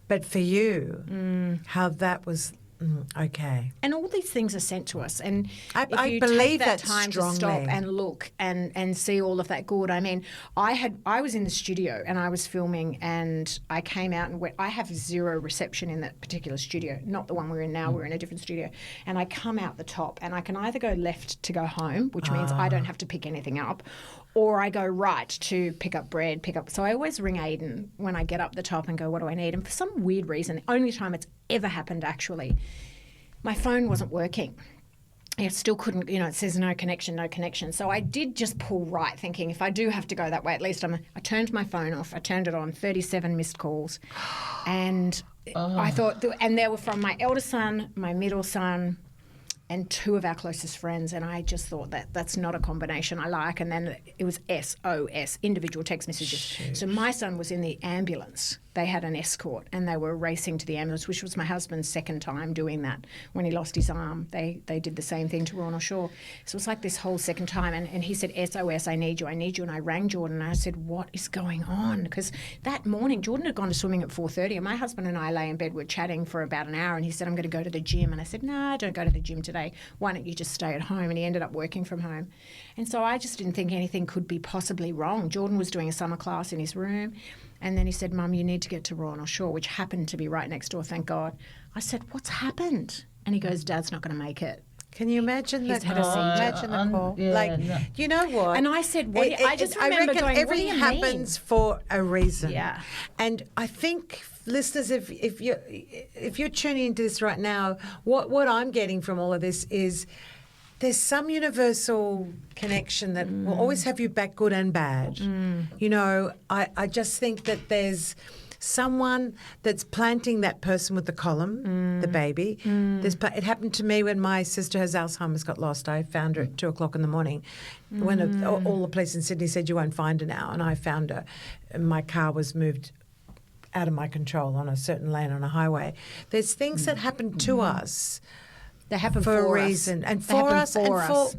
[SPEAKER 2] But for you, how that was okay.
[SPEAKER 3] And all these things are sent to us. And
[SPEAKER 2] I
[SPEAKER 3] if you
[SPEAKER 2] believe
[SPEAKER 3] take that
[SPEAKER 2] that
[SPEAKER 3] time
[SPEAKER 2] strongly.
[SPEAKER 3] to stop and look and see all of that good. I mean, I was in the studio and I was filming and I came out and I have zero reception in that particular studio, not the one we're in now. We're in a different studio. And I come out the top and I can either go left to go home, which means I don't have to pick anything up, or I go right to pick up bread, So I always ring Aiden when I get up the top and go, what do I need? And for some weird reason, the only time it's ever happened actually, my phone wasn't working. It still couldn't, it says no connection. So I did just pull right, thinking if I do have to go that way, at least I turned my phone off. I turned it on, 37 missed calls. And I thought, and they were from my eldest son, my middle son, and 2 of our closest friends, and I just thought that's not a combination I like. And then it was SOS, individual text messages. Shoot. So my son was in the ambulance. They had an escort and they were racing to the ambulance, which was my husband's second time doing that. When he lost his arm, they did the same thing to Royal Shore. So it was like this whole second time. And he said, SOS, I need you. And I rang Jordan and I said, what is going on? Because that morning, Jordan had gone to swimming at 4:30 and my husband and I lay in bed, we're chatting for about an hour, and he said, I'm going to go to the gym. And I said, no, don't go to the gym today. Why don't you just stay at home? And he ended up working from home. And so I just didn't think anything could be possibly wrong. Jordan was doing a summer class in his room. And then he said, Mum, you need to get to Royal North Shore, which happened to be right next door, thank God. I said, what's happened? And he goes, Dad's not going to make it.
[SPEAKER 2] Can you imagine that?
[SPEAKER 3] Had a seizure.
[SPEAKER 2] Imagine the call.
[SPEAKER 1] No.
[SPEAKER 2] You know what?
[SPEAKER 3] And I said, what? I just remember
[SPEAKER 2] reckon
[SPEAKER 3] going,
[SPEAKER 2] everything
[SPEAKER 3] what do you
[SPEAKER 2] happens
[SPEAKER 3] mean?
[SPEAKER 2] for a reason.
[SPEAKER 3] Yeah.
[SPEAKER 2] And I think, listeners, if you're tuning into this right now, what I'm getting from all of this is there's some universal connection that will always have you back, good and bad. I just think that there's someone that's planting that person with the column, the baby. It happened to me when my sister has Alzheimer's, got lost. I found her at 2:00 in the morning when all the police in Sydney said you won't find her now, and I found her. My car was moved out of my control on a certain lane on a highway. There's things that happen to us.
[SPEAKER 3] They happen
[SPEAKER 2] for a
[SPEAKER 3] us.
[SPEAKER 2] reason, and
[SPEAKER 3] They happen for us.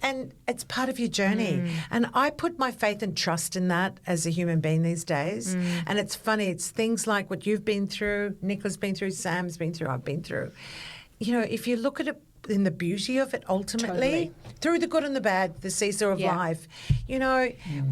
[SPEAKER 2] And it's part of your journey. And I put my faith and trust in that as a human being these days. And it's funny, it's things like what you've been through, Nicola's been through, Sam's been through, I've been through. If you look at it in the beauty of it, ultimately, through the good and the bad, the seesaw of life, we're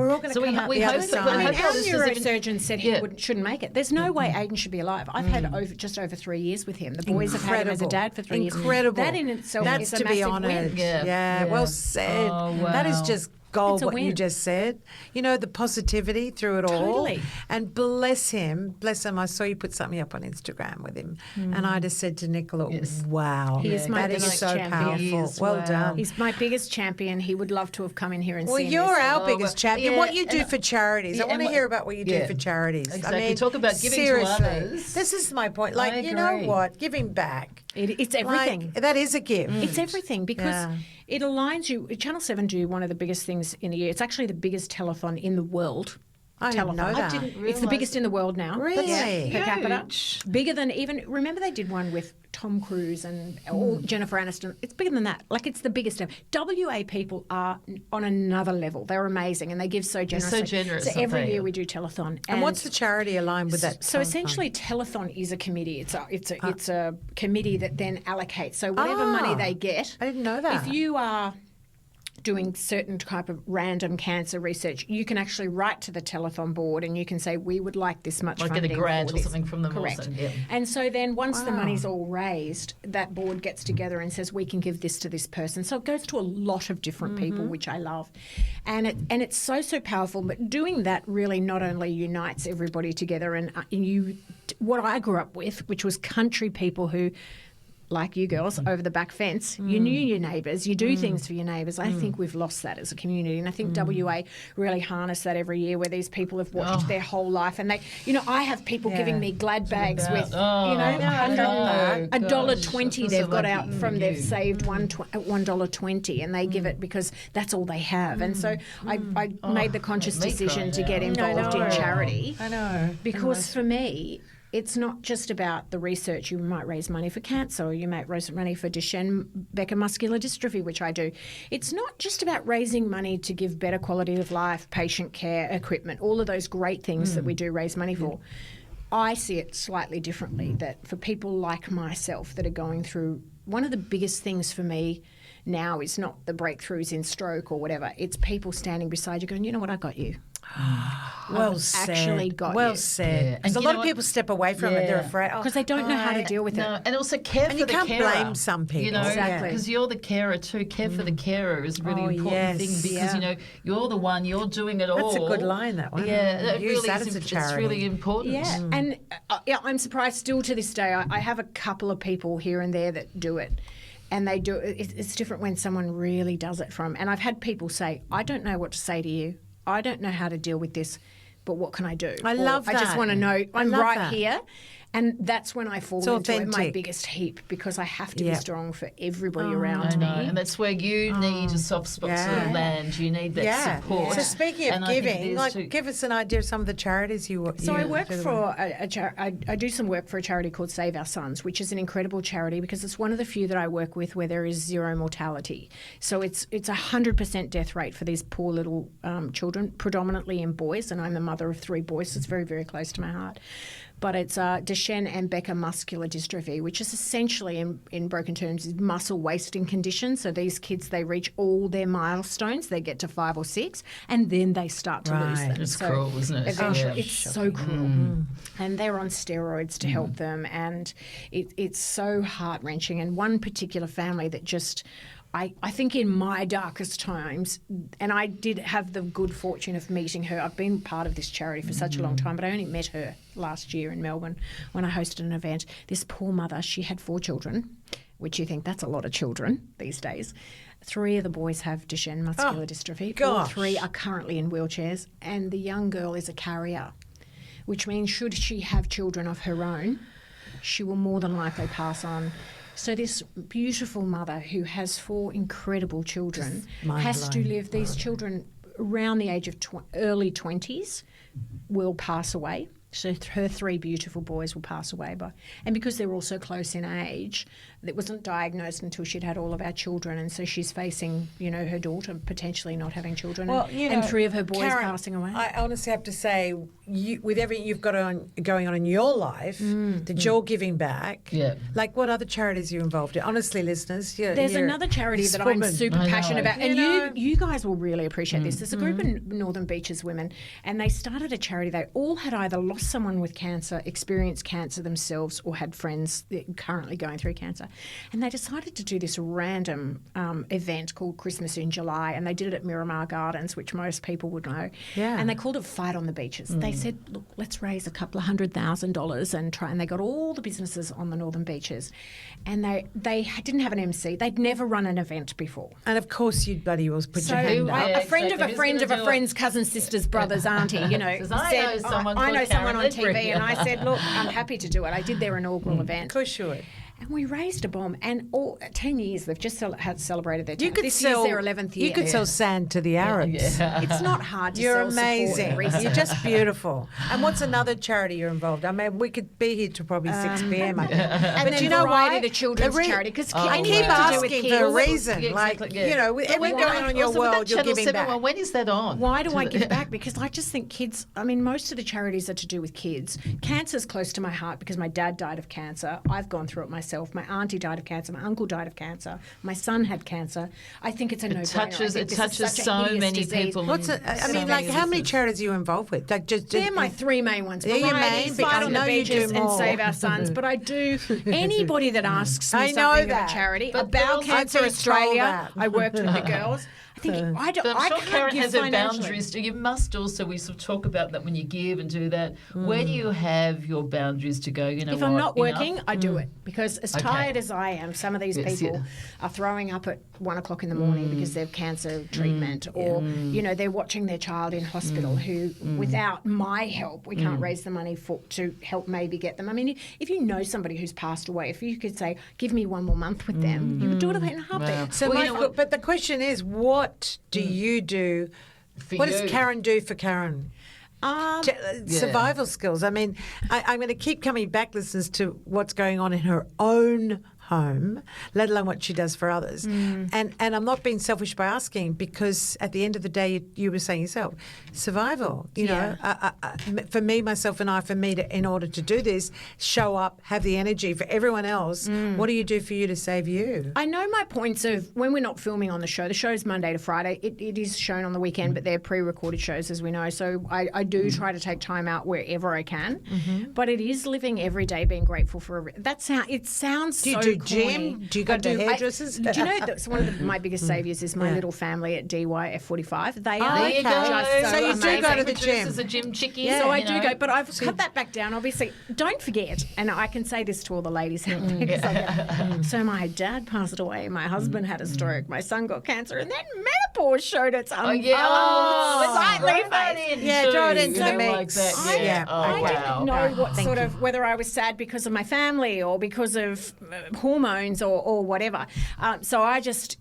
[SPEAKER 2] all going to come out the other side.
[SPEAKER 3] Our neurosurgeon said he shouldn't make it. There's no way Aiden should be alive. I've had just over 3 years with him. The boys have had him as a dad for 3 years.
[SPEAKER 2] Incredible.
[SPEAKER 3] That in itself
[SPEAKER 2] That's
[SPEAKER 3] is a
[SPEAKER 2] to be
[SPEAKER 3] massive
[SPEAKER 2] honoured.
[SPEAKER 3] win.
[SPEAKER 2] Yeah, well said.
[SPEAKER 1] Oh, wow.
[SPEAKER 2] That is just gold,
[SPEAKER 3] It's a
[SPEAKER 2] what you
[SPEAKER 3] win.
[SPEAKER 2] just said. The positivity through it all.
[SPEAKER 3] Totally.
[SPEAKER 2] And bless him. I saw you put something up on Instagram with him. And I just said to Nicola, wow,
[SPEAKER 3] He is my
[SPEAKER 2] that is
[SPEAKER 3] biggest
[SPEAKER 2] so
[SPEAKER 3] champion.
[SPEAKER 2] powerful.
[SPEAKER 1] He is,
[SPEAKER 2] well
[SPEAKER 1] wow.
[SPEAKER 2] done.
[SPEAKER 3] He's my biggest champion. He would love to have come in here and
[SPEAKER 2] Well,
[SPEAKER 3] seen
[SPEAKER 2] you're
[SPEAKER 3] this.
[SPEAKER 2] our biggest champion. What you do
[SPEAKER 1] and-
[SPEAKER 2] for charities. I want to
[SPEAKER 1] and
[SPEAKER 2] hear about what you do
[SPEAKER 1] yeah,
[SPEAKER 2] for charities.
[SPEAKER 1] exactly.
[SPEAKER 2] I mean,
[SPEAKER 1] Talk about giving to
[SPEAKER 2] seriously,
[SPEAKER 1] others.
[SPEAKER 2] This is my point.
[SPEAKER 1] I
[SPEAKER 2] You know
[SPEAKER 1] agree.
[SPEAKER 2] what? Giving back.
[SPEAKER 3] It's everything.
[SPEAKER 2] Like, that is a gift.
[SPEAKER 3] It's everything because it aligns you. Channel 7 do one of the biggest things in the year. It's actually the biggest telethon in the world.
[SPEAKER 2] I didn't know that.
[SPEAKER 3] It's the biggest in the world now.
[SPEAKER 2] Really?
[SPEAKER 3] Per capita.
[SPEAKER 1] Huge.
[SPEAKER 3] Bigger than even, remember they did one with Tom Cruise and Jennifer Aniston. It's bigger than that. It's the biggest ever. WA people are on another level. They're amazing and they give so generously.
[SPEAKER 1] so generous,
[SPEAKER 3] So
[SPEAKER 1] aren't
[SPEAKER 3] every
[SPEAKER 1] they?
[SPEAKER 3] year we do telethon.
[SPEAKER 2] And what's the charity aligned with that?
[SPEAKER 3] So essentially, telethon is a committee. It's a committee that then allocates. So whatever money they get,
[SPEAKER 2] I didn't know that.
[SPEAKER 3] If you are doing certain type of random cancer research, you can actually write to the telethon board and you can say, we would like this much
[SPEAKER 1] Like get
[SPEAKER 3] funding
[SPEAKER 1] a grant
[SPEAKER 3] for
[SPEAKER 1] or
[SPEAKER 3] this.
[SPEAKER 1] something from them.
[SPEAKER 3] Correct.
[SPEAKER 1] Also. Yeah.
[SPEAKER 3] And so then once the money's all raised, that board gets together and says, we can give this to this person. So it goes to a lot of different people, which I love. And it's so powerful. But doing that really not only unites everybody together and what I grew up with, which was country people who, like you girls, over the back fence, you knew your neighbours, you do things for your neighbours. I think we've lost that as a community. And I think WA really harness that every year where these people have watched their whole life. And they, I have people giving me glad bags with, $1.20 they've got out from they've saved $1.20 and they give it because that's all they have. And so I made the conscious
[SPEAKER 1] make me
[SPEAKER 3] decision
[SPEAKER 1] cry
[SPEAKER 3] to
[SPEAKER 1] now.
[SPEAKER 3] get involved in charity.
[SPEAKER 2] I know.
[SPEAKER 3] Because for me, it's not just about the research. You might raise money for cancer, or you might raise money for Duchenne-Becker muscular dystrophy, which I do. It's not just about raising money to give better quality of life, patient care, equipment, all of those great things that we do raise money for. I see it slightly differently, that for people like myself that are going through, one of the biggest things for me now is not the breakthroughs in stroke or whatever. It's people standing beside you going, you know what, I got you.
[SPEAKER 2] Well said.
[SPEAKER 3] Actually got
[SPEAKER 2] well
[SPEAKER 3] you.
[SPEAKER 2] said. Because a lot of people step away from it. They're afraid.
[SPEAKER 3] Because they don't know how to deal with it.
[SPEAKER 1] And also care
[SPEAKER 2] And
[SPEAKER 1] for
[SPEAKER 2] you
[SPEAKER 1] the
[SPEAKER 2] can't
[SPEAKER 1] carer.
[SPEAKER 2] blame some people.
[SPEAKER 1] You know,
[SPEAKER 3] Exactly.
[SPEAKER 1] because you're the carer too. Care for the carer is a really important thing, because you know you're the one. You're doing it all.
[SPEAKER 2] That's a good line, that one.
[SPEAKER 1] Yeah, it
[SPEAKER 2] Use
[SPEAKER 1] really
[SPEAKER 2] that
[SPEAKER 1] is.
[SPEAKER 2] as a
[SPEAKER 1] It's
[SPEAKER 2] charity.
[SPEAKER 1] really important.
[SPEAKER 3] Yeah, and I'm surprised still to this day. I have a couple of people here and there that do it, and they do. It's different when someone really does it from. And I've had people say, "I don't know what to say to you. I don't know how to deal with this, but what can I do?"
[SPEAKER 2] I love
[SPEAKER 3] I just
[SPEAKER 2] that.
[SPEAKER 3] want to know. I'm
[SPEAKER 2] love
[SPEAKER 3] right
[SPEAKER 2] that.
[SPEAKER 3] here. And that's when I fall
[SPEAKER 2] It's
[SPEAKER 3] into my
[SPEAKER 2] authentic.
[SPEAKER 3] biggest heap, because I have to
[SPEAKER 2] Yeah.
[SPEAKER 3] be strong for everybody
[SPEAKER 1] I
[SPEAKER 3] around
[SPEAKER 1] know,
[SPEAKER 3] me.
[SPEAKER 1] and that's where you need a soft spot to land. You need that support.
[SPEAKER 2] So speaking of
[SPEAKER 1] And I think it
[SPEAKER 2] giving,
[SPEAKER 1] is
[SPEAKER 2] like,
[SPEAKER 1] too-
[SPEAKER 2] give us an idea of some of the charities you
[SPEAKER 3] So I
[SPEAKER 2] you
[SPEAKER 3] work
[SPEAKER 2] do the
[SPEAKER 3] for I do some work for a charity called Save Our Sons, which is an incredible charity because it's one of the few that I work with where there is zero mortality. So it's 100% death rate for these poor little children, predominantly in boys, and I'm the mother of 3 boys, so it's very, very close to my heart. But it's Duchenne and Becker muscular dystrophy, which is essentially, in broken terms, is muscle wasting condition. So these kids, they reach all their milestones, they get to 5 or 6, and then they start to lose them.
[SPEAKER 1] It's cruel, isn't it?
[SPEAKER 3] Eventually,
[SPEAKER 1] Yeah.
[SPEAKER 3] it's so cruel. And they're on steroids to help them, and it's so heart-wrenching. And one particular family that just... I think in my darkest times, and I did have the good fortune of meeting her. I've been part of this charity for such a long time, but I only met her last year in Melbourne when I hosted an event. This poor mother, she had 4 children, which you think that's a lot of children these days. 3 of the boys have Duchenne muscular dystrophy. All 3 are currently in wheelchairs, and the young girl is a carrier, which means should she have children of her own, she will more than likely pass on. So this beautiful mother who has 4 incredible children has to live. These children around the age of early 20s will pass away. So her 3 beautiful boys will pass away and because they're all so close in age, it wasn't diagnosed until she'd had all of our children, and so she's facing, her daughter potentially not having children, and 3 of her boys
[SPEAKER 2] Karen,
[SPEAKER 3] passing away.
[SPEAKER 2] I honestly have to say, with everything you've got going on in your life, that you're giving back.
[SPEAKER 1] Yeah.
[SPEAKER 2] Like, what other charities are you involved in? Honestly, listeners,
[SPEAKER 3] there's another charity that I'm super passionate about, and you guys will really appreciate this. There's a group of Northern Beaches women, and they started a charity. They all had either lost someone with cancer, experienced cancer themselves, or had friends that currently going through cancer. And they decided to do this random event called Christmas in July, and they did it at Miramar Gardens, which most people would know.
[SPEAKER 2] Yeah.
[SPEAKER 3] And they called it Fight on the Beaches. They said, look, let's raise a couple of $100,000 and try. And they got all the businesses on the Northern Beaches, and they didn't have an MC. They'd never run an event before.
[SPEAKER 2] And of course, you'd bloody well put your hand up.
[SPEAKER 3] A friend of a
[SPEAKER 1] Who's
[SPEAKER 3] friend
[SPEAKER 1] gonna
[SPEAKER 3] of a
[SPEAKER 1] do
[SPEAKER 3] friend's cousin, sister's brother's auntie,
[SPEAKER 1] Says, I know
[SPEAKER 3] said,
[SPEAKER 1] someone
[SPEAKER 3] I
[SPEAKER 1] called
[SPEAKER 3] know someone
[SPEAKER 1] Karen
[SPEAKER 3] on
[SPEAKER 1] Ledbury.
[SPEAKER 3] TV, and I said, look, I'm happy to do it. I did their inaugural event.
[SPEAKER 2] Of course you would.
[SPEAKER 3] And we raised a bomb, and 10 years they've just had celebrated their 10th.
[SPEAKER 2] You could
[SPEAKER 3] this
[SPEAKER 2] sell
[SPEAKER 3] year's their 11th year.
[SPEAKER 2] You could sell sand to the Arabs.
[SPEAKER 1] Yeah.
[SPEAKER 3] It's not hard to
[SPEAKER 2] You're
[SPEAKER 3] sell support and
[SPEAKER 2] amazing.
[SPEAKER 3] research.
[SPEAKER 2] You're just beautiful. And what's another charity you're involved? I mean, we could be here till probably 6 p.m.
[SPEAKER 3] And
[SPEAKER 2] But
[SPEAKER 3] then
[SPEAKER 2] you know
[SPEAKER 3] Variety,
[SPEAKER 2] why?
[SPEAKER 3] the children's charity, because
[SPEAKER 2] I keep
[SPEAKER 3] to do with
[SPEAKER 2] asking
[SPEAKER 3] kids.
[SPEAKER 2] for a reason.
[SPEAKER 1] Yeah,
[SPEAKER 2] Like,
[SPEAKER 1] exactly, yeah.
[SPEAKER 2] with everything going on in your
[SPEAKER 1] Also, with
[SPEAKER 2] world,
[SPEAKER 1] that
[SPEAKER 2] you're
[SPEAKER 1] Channel
[SPEAKER 2] giving
[SPEAKER 1] 7
[SPEAKER 2] back.
[SPEAKER 1] one, when is that on?
[SPEAKER 3] Why do I give back? Because I just think kids, most of the charities are to do with kids. Cancer's close to my heart because my dad died of cancer. I've gone through it myself. My auntie died of cancer. My uncle died of cancer. My son had cancer. I think it's a no-brainer.
[SPEAKER 1] It touches so many people.
[SPEAKER 2] How many charities are you involved with? Like,
[SPEAKER 3] They're my 3 main ones.
[SPEAKER 2] They're your
[SPEAKER 3] Variety,
[SPEAKER 2] main, but
[SPEAKER 3] Fight
[SPEAKER 2] I
[SPEAKER 3] on
[SPEAKER 2] know
[SPEAKER 3] the
[SPEAKER 2] you do
[SPEAKER 3] Beaches, and
[SPEAKER 2] more.
[SPEAKER 3] Save Our Sons. But I do anybody that asks me
[SPEAKER 2] I know
[SPEAKER 3] something
[SPEAKER 2] that.
[SPEAKER 3] of a charity.
[SPEAKER 1] But
[SPEAKER 3] Bowel
[SPEAKER 1] girls,
[SPEAKER 3] Cancer
[SPEAKER 2] I've been told
[SPEAKER 3] Australia.
[SPEAKER 2] that.
[SPEAKER 3] I worked with the girls. I think I don't.
[SPEAKER 1] But I'm
[SPEAKER 3] I
[SPEAKER 1] sure
[SPEAKER 3] can't
[SPEAKER 1] Karen
[SPEAKER 3] give
[SPEAKER 1] has her
[SPEAKER 3] financially.
[SPEAKER 1] boundaries. You must also, we sort of talk about that when you give and do that. Where do you have your boundaries to go? You know,
[SPEAKER 3] If I'm not
[SPEAKER 1] enough?
[SPEAKER 3] working, I do it because as
[SPEAKER 1] Okay.
[SPEAKER 3] tired as I am, some of these
[SPEAKER 1] Yes,
[SPEAKER 3] people
[SPEAKER 1] yeah.
[SPEAKER 3] are throwing up at 1 o'clock in the morning because they have cancer treatment, or they're watching their child in hospital who, without my help, we can't raise the money to help maybe get them. I mean, if you know somebody who's passed away, if you could say, "Give me 1 more month with them," you would do it in a heartbeat.
[SPEAKER 1] Wow.
[SPEAKER 2] So,
[SPEAKER 1] Well, you know what-
[SPEAKER 2] but the question is, what do you do?
[SPEAKER 1] For
[SPEAKER 2] What
[SPEAKER 1] you.
[SPEAKER 2] does Karen do for Karen? Survival skills. I mean, I'm going to keep coming back, listeners, to what's going on in her own home, let alone what she does for others. And I'm not being selfish by asking, because at the end of the day, you were saying yourself, survival. You know, for me, myself and I, in order to do this, show up, have the energy. For everyone else, what do you do for you to save you?
[SPEAKER 3] I know my points of when we're not filming on the show. The show's Monday to Friday. It is shown on the weekend, but they're pre-recorded shows, as we know. So I do try to take time out wherever I can. But it is living every day, being grateful for. It sounds so.
[SPEAKER 2] Do gym? Do you go to hairdressers?
[SPEAKER 3] Do you know that's one of my biggest saviours is my little family at DYF45. They are
[SPEAKER 1] There you go.
[SPEAKER 3] just
[SPEAKER 2] So you
[SPEAKER 3] amazing.
[SPEAKER 2] do go to the gym.
[SPEAKER 1] Produces a gym chickie.
[SPEAKER 3] Yeah, so I do
[SPEAKER 1] know.
[SPEAKER 3] go, but I've cut that back down. Obviously, don't forget, and I can say this to all the ladies out there. 'Cause I get, so my dad passed away, my husband had a stroke, my son got cancer, and then menopause showed its
[SPEAKER 1] Throw that in
[SPEAKER 2] Yeah,
[SPEAKER 1] too,
[SPEAKER 2] throw it into
[SPEAKER 1] you
[SPEAKER 2] the
[SPEAKER 1] know,
[SPEAKER 2] mix.
[SPEAKER 1] like that.
[SPEAKER 2] Yeah.
[SPEAKER 3] I didn't know what
[SPEAKER 2] Thank
[SPEAKER 3] sort
[SPEAKER 2] you.
[SPEAKER 3] of whether I was sad because of my family or because of hormones or whatever. So I just,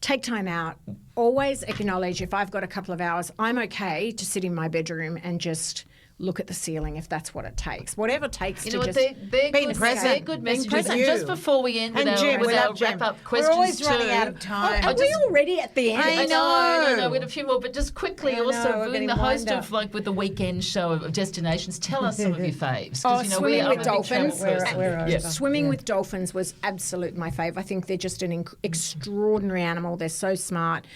[SPEAKER 3] take time out. Always acknowledge if I've got a couple of hours, I'm okay to sit in my bedroom and just look at the ceiling if that's what it takes. Whatever it takes
[SPEAKER 1] You
[SPEAKER 3] to
[SPEAKER 1] know what?
[SPEAKER 3] just
[SPEAKER 1] They're
[SPEAKER 2] being
[SPEAKER 1] good,
[SPEAKER 2] present.
[SPEAKER 1] They're good
[SPEAKER 2] Being
[SPEAKER 1] messages.
[SPEAKER 2] present.
[SPEAKER 1] And just before we end with
[SPEAKER 2] And Jim, we
[SPEAKER 1] our
[SPEAKER 2] love Jim.
[SPEAKER 1] wrap-up
[SPEAKER 2] We're
[SPEAKER 1] questions
[SPEAKER 2] always running
[SPEAKER 1] too.
[SPEAKER 2] out of time.
[SPEAKER 3] Are we already at the end?
[SPEAKER 2] I
[SPEAKER 1] No, we've got a few more, but just quickly,
[SPEAKER 2] I know,
[SPEAKER 1] also
[SPEAKER 2] we're
[SPEAKER 1] being
[SPEAKER 2] getting
[SPEAKER 1] the host
[SPEAKER 2] wind
[SPEAKER 1] of
[SPEAKER 2] up.
[SPEAKER 1] with the weekend show of destinations, tell us some of your faves. 'Cause,
[SPEAKER 3] Oh,
[SPEAKER 1] we
[SPEAKER 3] swimming
[SPEAKER 1] are
[SPEAKER 3] with
[SPEAKER 1] a big travel
[SPEAKER 3] dolphins.
[SPEAKER 1] person.
[SPEAKER 2] We're over.
[SPEAKER 3] Swimming with dolphins was absolute my fave. I think they're just an extraordinary animal. They're so smart.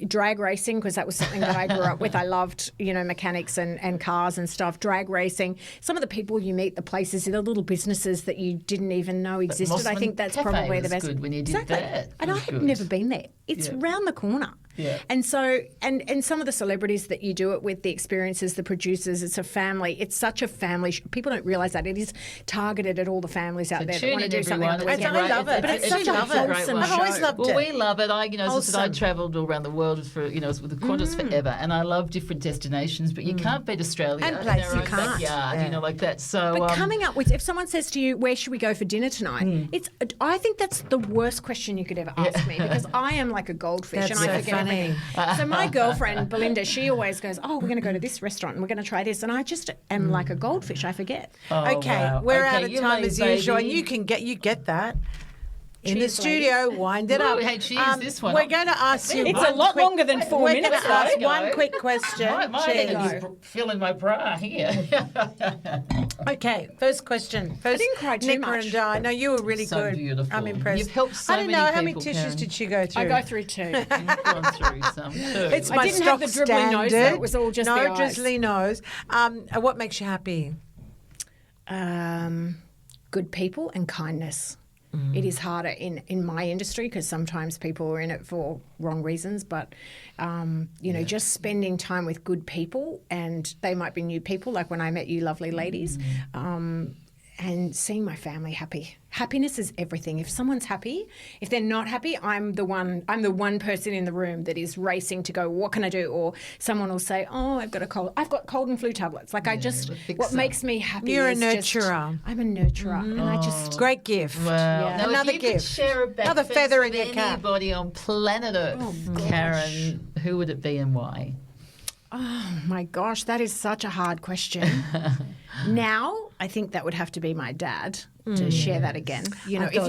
[SPEAKER 3] Drag racing, because that was something that I grew up with. I loved, mechanics and cars and stuff. Drag racing. Some of the people you meet, the places, the little businesses that you didn't even know existed. I
[SPEAKER 1] Mossman
[SPEAKER 3] think that's
[SPEAKER 1] Cafe
[SPEAKER 3] probably the
[SPEAKER 1] was
[SPEAKER 3] best.
[SPEAKER 1] good when you did
[SPEAKER 3] exactly.
[SPEAKER 1] that.
[SPEAKER 3] And
[SPEAKER 1] It
[SPEAKER 3] I
[SPEAKER 1] was
[SPEAKER 3] had
[SPEAKER 1] good.
[SPEAKER 3] never been there. It's round the corner.
[SPEAKER 1] Yeah.
[SPEAKER 3] And so, and some of the celebrities that you do it with, the experiences, the producers, it's a family. It's such a family. People don't realise that. It is targeted at all the families out
[SPEAKER 1] So
[SPEAKER 3] there that
[SPEAKER 1] tune
[SPEAKER 3] want to
[SPEAKER 1] in,
[SPEAKER 3] do something on the
[SPEAKER 1] everyone.
[SPEAKER 3] weekend.
[SPEAKER 2] I love it.
[SPEAKER 3] But it's such a
[SPEAKER 1] great
[SPEAKER 3] wholesome
[SPEAKER 1] one.
[SPEAKER 2] I've always
[SPEAKER 3] show.
[SPEAKER 2] loved
[SPEAKER 1] Well,
[SPEAKER 2] it.
[SPEAKER 1] we love it. As I said, I
[SPEAKER 2] Wholesome.
[SPEAKER 1] travelled all around the world with the Qantas forever, and I love different destinations. But you can't beat Australia
[SPEAKER 2] And
[SPEAKER 1] in
[SPEAKER 2] places
[SPEAKER 1] our
[SPEAKER 2] you
[SPEAKER 1] own
[SPEAKER 2] can't.
[SPEAKER 1] backyard,
[SPEAKER 2] Yeah.
[SPEAKER 1] like that. So,
[SPEAKER 3] But coming up with, if someone says to you, "Where should we go for dinner tonight?" I think that's the worst question you could ever ask me, because I am like a goldfish
[SPEAKER 2] That's
[SPEAKER 3] and I
[SPEAKER 2] so
[SPEAKER 3] forget
[SPEAKER 2] funny.
[SPEAKER 3] everything. So my girlfriend Belinda, she always goes, "Oh, we're going to go to this restaurant and we're going to try this," and I just am like a goldfish. I forget.
[SPEAKER 2] Okay,
[SPEAKER 1] wow.
[SPEAKER 2] we're
[SPEAKER 1] Okay,
[SPEAKER 2] out of
[SPEAKER 1] you
[SPEAKER 2] time
[SPEAKER 1] lead,
[SPEAKER 2] as usual, and
[SPEAKER 1] baby.
[SPEAKER 2] you get that. In the
[SPEAKER 3] Cheers,
[SPEAKER 2] studio, wind it up.
[SPEAKER 1] Ooh, hey, cheers, this one.
[SPEAKER 2] We're going to ask you.
[SPEAKER 3] It's
[SPEAKER 2] one
[SPEAKER 3] a lot
[SPEAKER 2] quick-
[SPEAKER 3] longer than 4
[SPEAKER 2] we're
[SPEAKER 3] minutes,
[SPEAKER 2] going to ask
[SPEAKER 1] though.
[SPEAKER 2] one quick question.
[SPEAKER 1] My
[SPEAKER 2] Cheers.
[SPEAKER 1] head is filling my bra here.
[SPEAKER 2] Okay, first question. First,
[SPEAKER 3] didn't cry too
[SPEAKER 2] Nicola
[SPEAKER 3] much.
[SPEAKER 2] and I. No, you were really
[SPEAKER 1] So
[SPEAKER 2] good.
[SPEAKER 1] beautiful.
[SPEAKER 2] I'm impressed.
[SPEAKER 1] You've helped so
[SPEAKER 2] I don't
[SPEAKER 1] many
[SPEAKER 2] know how many
[SPEAKER 1] people,
[SPEAKER 2] tissues
[SPEAKER 1] Karen.
[SPEAKER 2] did she go through.
[SPEAKER 3] I go through 2.
[SPEAKER 1] You've gone through some too.
[SPEAKER 2] It's my
[SPEAKER 3] didn't have
[SPEAKER 2] stock
[SPEAKER 3] the dribbly nose, though.
[SPEAKER 2] standard.
[SPEAKER 3] It was all just
[SPEAKER 2] no
[SPEAKER 3] the eyes.
[SPEAKER 2] drizzly nose. What makes you happy?
[SPEAKER 3] Good people and kindness. It is harder in my industry because sometimes people are in it for wrong reasons, but just spending time with good people, and they might be new people, like when I met you lovely ladies, and seeing my family happy. Happiness is everything. If someone's happy, if they're not happy, I'm the one person in the room that is racing to go, what can I do? Or someone will say, oh, I've got cold and flu tablets. Like what makes me happy
[SPEAKER 2] You're a
[SPEAKER 3] is
[SPEAKER 2] nurturer.
[SPEAKER 3] I'm a nurturer. And I just...
[SPEAKER 2] Great gift.
[SPEAKER 1] Wow.
[SPEAKER 3] Yeah.
[SPEAKER 1] Now,
[SPEAKER 2] Another
[SPEAKER 1] if you could
[SPEAKER 2] gift.
[SPEAKER 1] share a
[SPEAKER 2] Another
[SPEAKER 1] backfence
[SPEAKER 2] feather in
[SPEAKER 1] with
[SPEAKER 2] your cap.
[SPEAKER 1] anybody on planet Earth, Karen, who would it be and why?
[SPEAKER 3] Oh my gosh, that is such a hard question. Now, I think that would have to be my dad to share that again. If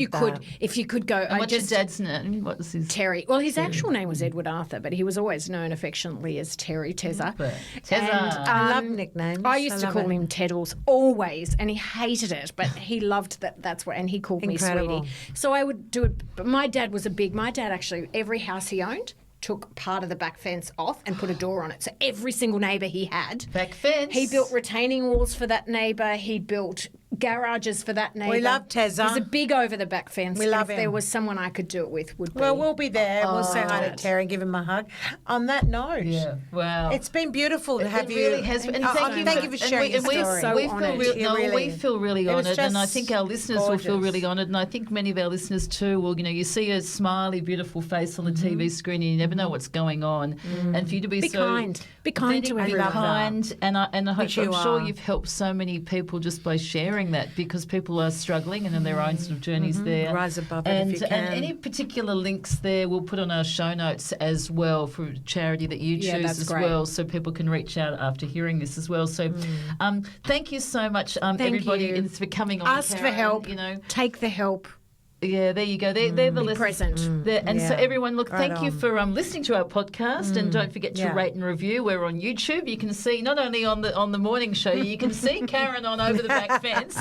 [SPEAKER 3] you could go.
[SPEAKER 1] And what's your dad's name? What's his?
[SPEAKER 3] Terry. Well, his actual name was Edward Arthur, but he was always known affectionately as Terry Tezza.
[SPEAKER 1] Tezza.
[SPEAKER 2] I love nicknames.
[SPEAKER 3] I used to
[SPEAKER 2] love
[SPEAKER 3] call
[SPEAKER 2] it.
[SPEAKER 3] him Teddles always, and he hated it, but he loved that. That's what, and he called
[SPEAKER 2] Incredible.
[SPEAKER 3] me Sweetie. So I would do it. But my dad was my dad actually, every house he owned, took part of the back fence off and put a door on it. So every single neighbour he had.
[SPEAKER 1] Back fence.
[SPEAKER 3] He built retaining walls for that neighbour. He built garages for that neighbour.
[SPEAKER 2] We love Tezza.
[SPEAKER 3] He's a big over the back fence.
[SPEAKER 2] We
[SPEAKER 3] and
[SPEAKER 2] love
[SPEAKER 3] if
[SPEAKER 2] him.
[SPEAKER 3] there was someone I could do it with, would be.
[SPEAKER 2] Well, we'll be there. We'll say hi to Terry and give him a hug. On that note,
[SPEAKER 1] Yeah. Wow.
[SPEAKER 2] it's been beautiful to have
[SPEAKER 1] It
[SPEAKER 2] you.
[SPEAKER 1] really has. And
[SPEAKER 2] thank you for sharing your story.
[SPEAKER 1] We feel really
[SPEAKER 2] It was
[SPEAKER 1] honoured, and I
[SPEAKER 2] just
[SPEAKER 1] think our listeners will feel
[SPEAKER 2] gorgeous.
[SPEAKER 1] really honoured, and I think many of our listeners too will. You see a smiley, beautiful face on the TV screen, and you never know what's going on. And for you to be so
[SPEAKER 3] kind. Be kind to
[SPEAKER 1] authentic,
[SPEAKER 3] everyone.
[SPEAKER 1] be kind, and I hope,
[SPEAKER 2] Which you
[SPEAKER 1] I'm sure
[SPEAKER 2] are.
[SPEAKER 1] you've helped so many people just by sharing sharing that because people are struggling and in their own sort of journeys there.
[SPEAKER 2] Rise above it
[SPEAKER 1] and,
[SPEAKER 2] if you can.
[SPEAKER 1] And any particular links there we'll put on our show notes as well for charity that you choose
[SPEAKER 3] that's
[SPEAKER 1] as
[SPEAKER 3] great.
[SPEAKER 1] well, so people can reach out after hearing this as well. So thank you so much, everybody,
[SPEAKER 3] you.
[SPEAKER 1] for coming on.
[SPEAKER 3] Ask for
[SPEAKER 1] Karen,
[SPEAKER 3] help.
[SPEAKER 1] You know,
[SPEAKER 3] Take the help.
[SPEAKER 1] yeah, there you go. They're the
[SPEAKER 3] Be
[SPEAKER 1] lessons.
[SPEAKER 3] present.
[SPEAKER 1] And so
[SPEAKER 2] Yeah.
[SPEAKER 1] everyone, look,
[SPEAKER 2] Right
[SPEAKER 1] thank you
[SPEAKER 2] on.
[SPEAKER 1] for listening to our podcast, and don't forget to
[SPEAKER 2] Yeah.
[SPEAKER 1] rate and review. We're on YouTube. You can see not only on the morning show, you can see Karen on Over the Back Fence,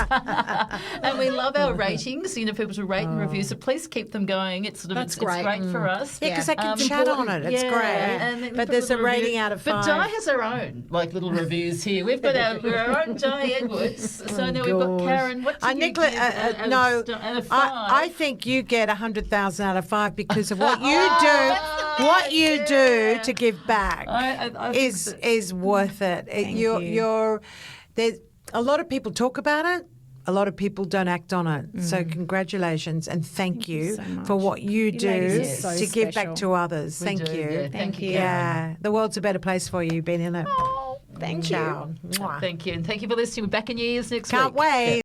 [SPEAKER 1] and we love our ratings. You know, people to rate and review. So please keep them going. It's sort of
[SPEAKER 3] That's
[SPEAKER 1] it's
[SPEAKER 3] great.
[SPEAKER 1] great for us.
[SPEAKER 2] Yeah, because they can
[SPEAKER 1] It's
[SPEAKER 2] chat on
[SPEAKER 1] important.
[SPEAKER 2] it. It's
[SPEAKER 1] Yeah, and
[SPEAKER 2] great.
[SPEAKER 1] then
[SPEAKER 2] But
[SPEAKER 1] put
[SPEAKER 2] there's a
[SPEAKER 1] little
[SPEAKER 2] rating
[SPEAKER 1] review.
[SPEAKER 2] out of
[SPEAKER 1] But
[SPEAKER 2] 5.
[SPEAKER 1] Di has her own little reviews here. We've got our own Di Edwards. So now we've got
[SPEAKER 2] God.
[SPEAKER 1] Karen. What do you
[SPEAKER 2] Nicola,
[SPEAKER 1] give out of
[SPEAKER 2] no,
[SPEAKER 1] out of 5?
[SPEAKER 2] I think you get 100,000 out of 5 because of what you do. What you do to give back
[SPEAKER 1] I think
[SPEAKER 2] is worth it. You're there's a lot of people talk about it. A lot of people don't act on it. So congratulations and thank you
[SPEAKER 3] so much.
[SPEAKER 2] for what you do
[SPEAKER 3] ladies are so
[SPEAKER 2] to give back
[SPEAKER 3] special.
[SPEAKER 2] to others.
[SPEAKER 1] We
[SPEAKER 2] Thank
[SPEAKER 1] do,
[SPEAKER 2] you.
[SPEAKER 1] yeah. Thank you,
[SPEAKER 2] Yeah, the world's a better place for you. You've been in it.
[SPEAKER 3] Thank you.
[SPEAKER 2] Ciao. Mwah.
[SPEAKER 1] Thank you. And thank you for listening. We're back in your ears next week.
[SPEAKER 2] Can't wait.